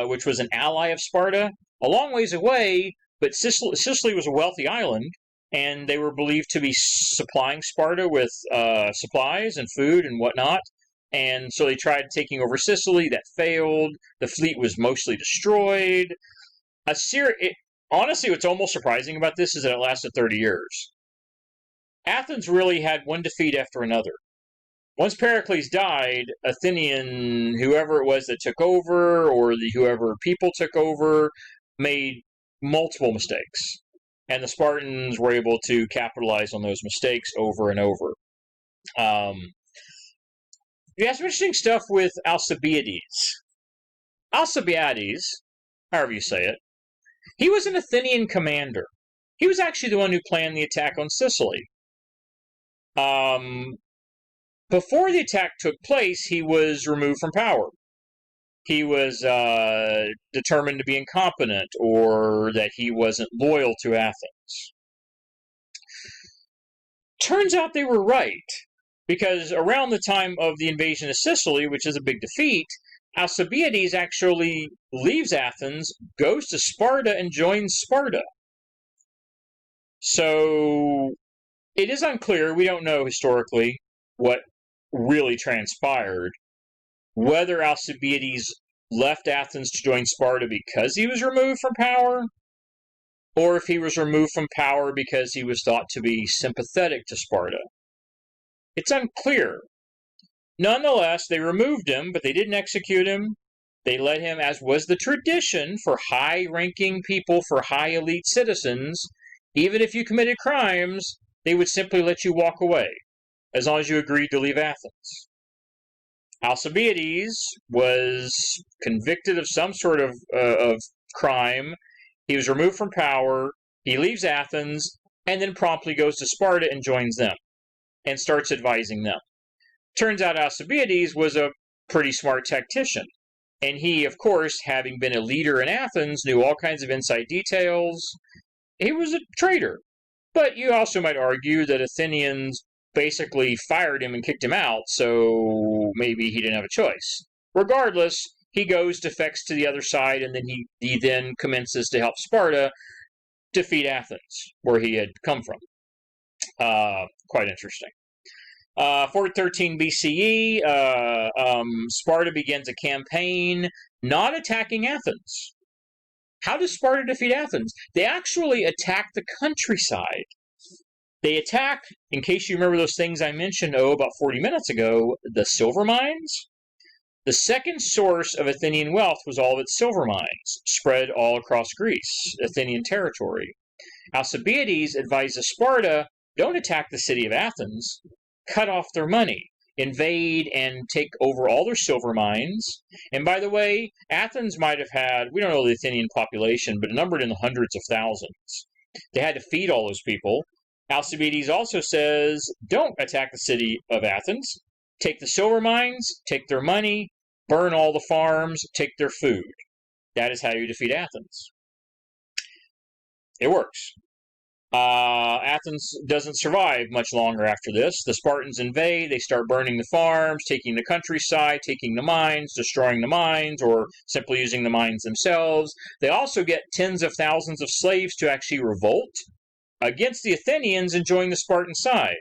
which was an ally of Sparta, a long ways away, but Sicily was a wealthy island. And they were believed to be supplying Sparta with supplies and food and whatnot. And so they tried taking over Sicily. That failed. The fleet was mostly destroyed. Honestly, what's almost surprising about this is that it lasted 30 years. Athens really had one defeat after another. Once Pericles died, whoever it was that took over, or whoever people took over, made multiple mistakes. and the Spartans were able to capitalize on those mistakes over and over. We have some interesting stuff with Alcibiades. Alcibiades, however you say it, he was an Athenian commander. He was actually the one who planned the attack on Sicily. Before the attack took place, he was removed from power. He was determined to be incompetent, or that he wasn't loyal to Athens. Turns out they were right, because around the time of the invasion of Sicily, which is a big defeat, Alcibiades actually leaves Athens, goes to Sparta, and joins Sparta. So it is unclear, we don't know historically what really transpired, whether Alcibiades left Athens to join Sparta because he was removed from power, or if he was removed from power because he was thought to be sympathetic to Sparta. It's unclear. Nonetheless, they removed him, but they didn't execute him. They let him, as was the tradition for high-ranking people, for high elite citizens, even if you committed crimes, they would simply let you walk away, as long as you agreed to leave Athens. Alcibiades was convicted of some sort of crime. He was removed from power. He leaves Athens, and then promptly goes to Sparta and joins them, and starts advising them. Turns out Alcibiades was a pretty smart tactician. And he, of course, having been a leader in Athens, knew all kinds of inside details. He was a traitor. But you also might argue that Athenians basically fired him and kicked him out, so maybe he didn't have a choice. Regardless, he goes, defects to the other side, and then he then commences to help Sparta defeat Athens, where he had come from. Quite interesting. 413 B.C.E., Sparta begins a campaign not attacking Athens. How does Sparta defeat Athens? They actually attack the countryside. They attack, in case you remember those things I mentioned, about 40 minutes ago, the silver mines. The second source of Athenian wealth was all of its silver mines, spread all across Greece, Athenian territory. Alcibiades advises Sparta, don't attack the city of Athens, cut off their money, invade and take over all their silver mines. And by the way, Athens might have had, we don't know the Athenian population, but numbered in the hundreds of thousands. They had to feed all those people. Alcibiades also says, don't attack the city of Athens. Take the silver mines, take their money, burn all the farms, take their food. That is how you defeat Athens. It works. Athens doesn't survive much longer after this. The Spartans invade, they start burning the farms, taking the countryside, taking the mines, destroying the mines, or simply using the mines themselves. They also get tens of thousands of slaves to actually revolt against the Athenians and join the Spartan side.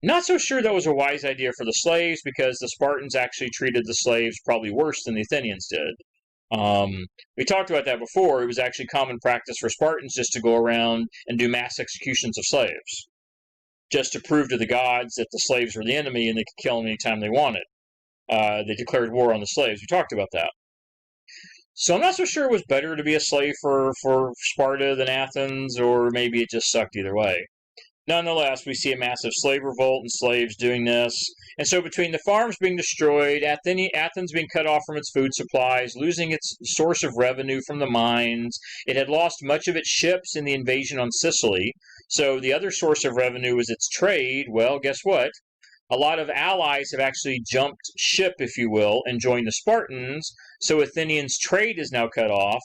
Not so sure that was a wise idea for the slaves, because the Spartans actually treated the slaves probably worse than the Athenians did. We talked about that before. It was actually common practice for Spartans just to go around and do mass executions of slaves, just to prove to the gods that the slaves were the enemy and they could kill them anytime they wanted. They declared war on the slaves. We talked about that. So I'm not so sure it was better to be a slave for Sparta than Athens, or maybe it just sucked either way. Nonetheless, we see a massive slave revolt and slaves doing this. And so between the farms being destroyed, Athens being cut off from its food supplies, losing its source of revenue from the mines, it had lost much of its ships in the invasion on Sicily. So the other source of revenue was its trade. Well, guess what? A lot of allies have actually jumped ship, if you will, and joined the Spartans. So Athenians' trade is now cut off.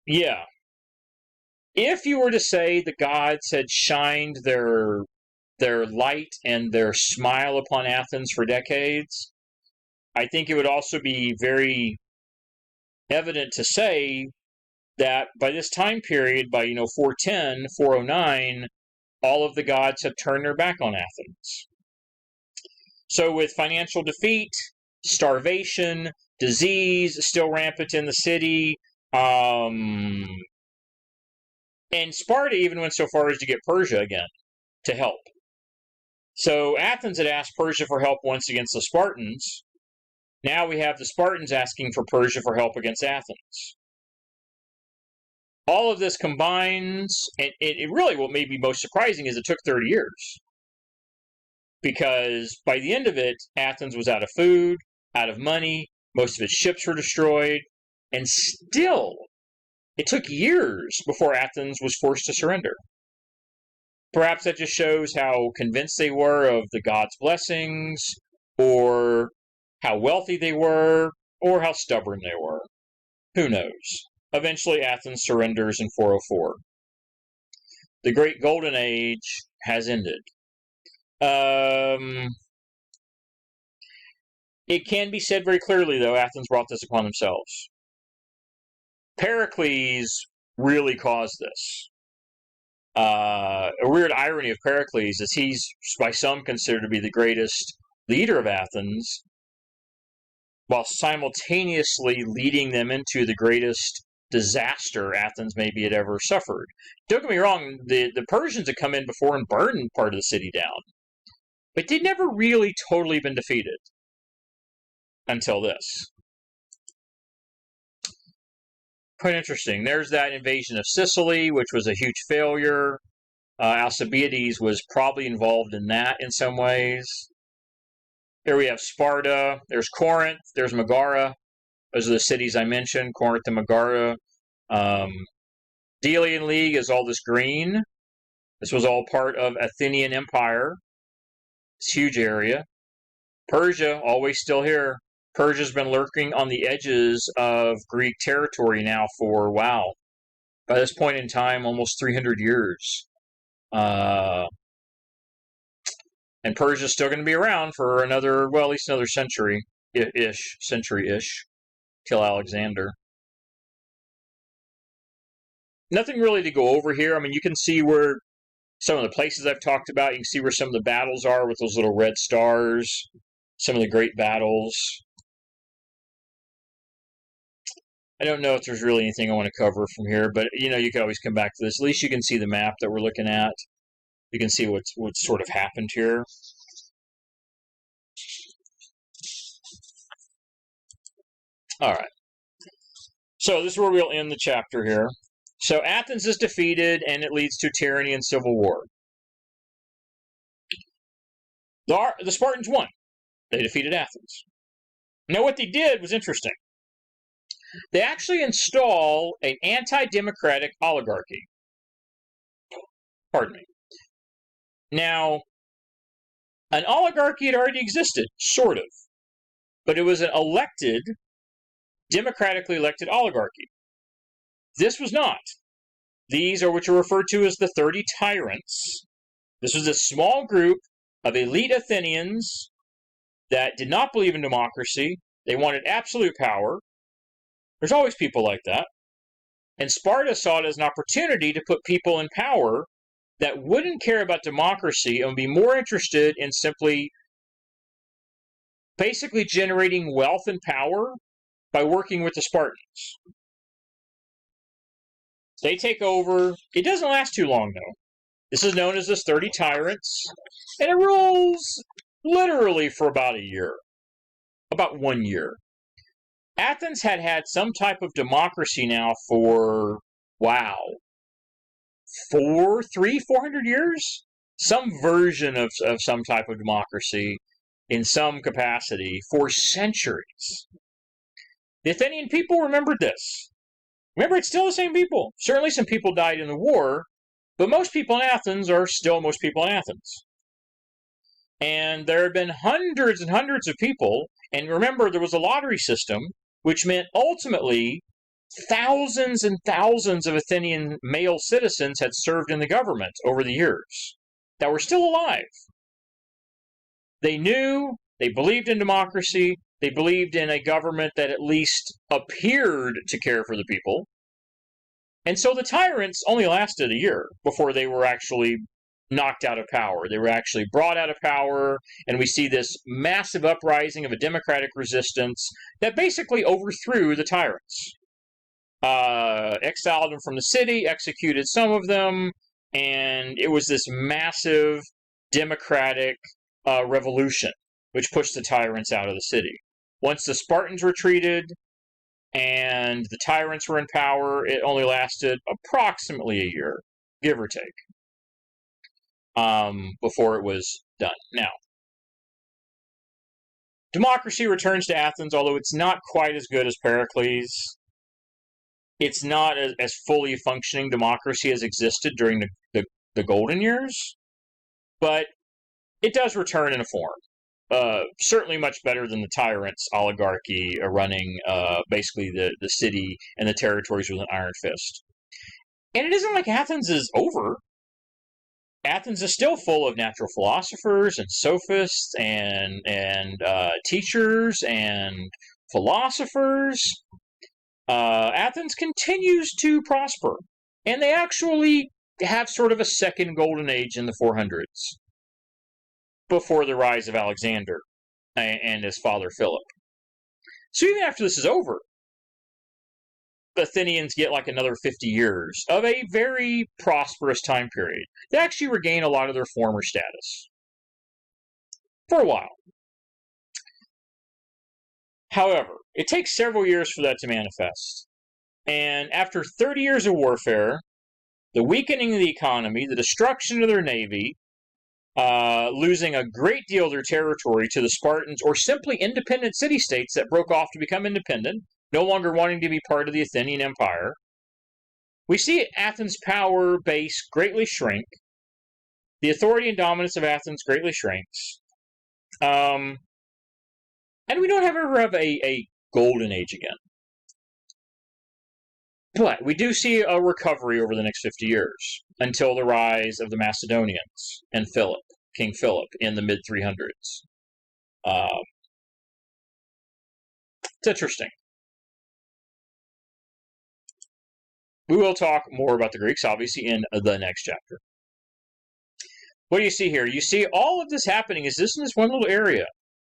Yeah. If you were to say the gods had shined their light and their smile upon Athens for decades, I think it would also be very evident to say that by this time period, by 410, 409, all of the gods have turned their back on Athens. So with financial defeat, starvation, disease still rampant in the city, and Sparta even went so far as to get Persia again to help. So Athens had asked Persia for help once against the Spartans. Now we have the Spartans asking for Persia for help against Athens. All of this combines, and it really, what may be most surprising is it took 30 years. Because by the end of it, Athens was out of food, out of money, most of its ships were destroyed, and still, it took years before Athens was forced to surrender. Perhaps that just shows how convinced they were of the gods' blessings, or how wealthy they were, or how stubborn they were. Who knows? Eventually, Athens surrenders in 404. The Great Golden Age has ended. It can be said very clearly, though, Athens brought this upon themselves. Pericles really caused this. A weird irony of Pericles is he's, by some, considered to be the greatest leader of Athens, while simultaneously leading them into the greatest disaster Athens maybe had ever suffered. Don't get me wrong, the Persians had come in before and burned part of the city down. But they'd never really totally been defeated until this. Quite interesting. There's that invasion of Sicily, which was a huge failure. Alcibiades was probably involved in that in some ways. Here we have Sparta. There's Corinth. There's Megara. Those are the cities I mentioned, Corinth and Megara. Delian League is all this green. This was all part of Athenian Empire. It's a huge area. Persia, always still here. Persia's been lurking on the edges of Greek territory now for, wow, by this point in time, almost 300 years. And Persia's still going to be around for another, well, at least another century-ish, till Alexander. Nothing really to go over here. I mean, you can see where some of the places I've talked about, you can see where some of the battles are with those little red stars, some of the great battles. I don't know if there's really anything I want to cover from here, but, you know, you can always come back to this. At least you can see the map that we're looking at. You can see what's sort of happened here. All right. So this is where we'll end the chapter here. So Athens is defeated, and it leads to tyranny and civil war. The Spartans won. They defeated Athens. Now, what they did was interesting. They actually install an anti-democratic oligarchy. Pardon me. Now, an oligarchy had already existed, sort of. But it was an elected, democratically elected oligarchy. This was not. These are what are referred to as the 30 tyrants. This was a small group of elite Athenians that did not believe in democracy. They wanted absolute power. There's always people like that. And Sparta saw it as an opportunity to put people in power that wouldn't care about democracy and would be more interested in simply basically generating wealth and power by working with the Spartans. They take over. It doesn't last too long, though. This is known as the 30 Tyrants, and it rules literally for about a year. About 1 year. Athens had some type of democracy now for, wow, 400 years? Some version of some type of democracy in some capacity for centuries. The Athenian people remembered this. Remember, it's still the same people. Certainly some people died in the war, but most people in Athens are still most people in Athens. And there have been hundreds and hundreds of people, and remember, there was a lottery system, which meant ultimately thousands and thousands of Athenian male citizens had served in the government over the years that were still alive. They knew, they believed in democracy, they believed in a government that at least appeared to care for the people. And so the tyrants only lasted a year before they were actually knocked out of power. They were actually brought out of power, and we see this massive uprising of a democratic resistance that basically overthrew the tyrants. Exiled them from the city, executed some of them, and it was this massive democratic revolution which pushed the tyrants out of the city. Once the Spartans retreated, and the tyrants were in power. It only lasted approximately a year, give or take, before it was done. Now, democracy returns to Athens, although it's not quite as good as Pericles. It's not as fully functioning democracy as existed during the golden years, but it does return in a form. Certainly much better than the tyrants' oligarchy running basically the city and the territories with an iron fist. And it isn't like Athens is over. Athens is still full of natural philosophers and sophists and teachers and philosophers. Athens continues to prosper, and they actually have sort of a second golden age in the 400s before the rise of Alexander and his father Philip. So even after this is over, the Athenians get like another 50 years of a very prosperous time period. They actually regain a lot of their former status for a while. However, it takes several years for that to manifest. And after 30 years of warfare, the weakening of the economy, the destruction of their navy, losing a great deal of their territory to the Spartans or simply independent city-states that broke off to become independent, no longer wanting to be part of the Athenian Empire, we see Athens' power base greatly shrink. The authority and dominance of Athens greatly shrinks. And we don't ever have a golden age again. But we do see a recovery over the next 50 years until the rise of the Macedonians and Philip, King Philip, in the mid-300s. It's interesting. We will talk more about the Greeks, obviously, in the next chapter. What do you see here? You see all of this happening is this in this one little area.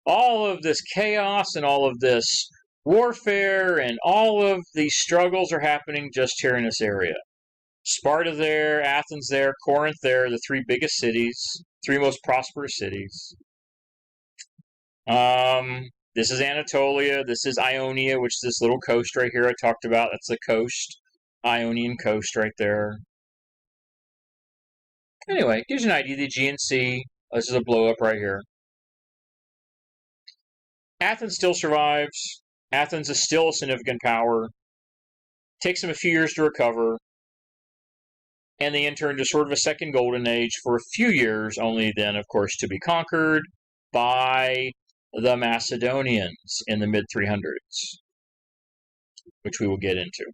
All of this chaos and all of this warfare and all of these struggles are happening just here in this area. Sparta there, Athens there, Corinth there, the three biggest cities, three most prosperous cities. This is Anatolia, this is Ionia, which is this little coast right here I talked about. That's the coast, Ionian coast right there. Anyway, gives you an idea of the Aegean Sea. This is a blow up right here. Athens still survives. Athens is still a significant power. Takes them a few years to recover. And they enter into sort of a second golden age for a few years, only then, of course, to be conquered by the Macedonians in the mid-300s, which we will get into.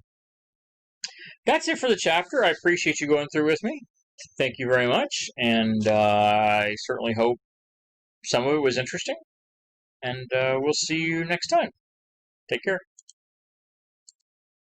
That's it for the chapter. I appreciate you going through with me. Thank you very much, and I certainly hope some of it was interesting. And we'll see you next time. Take care.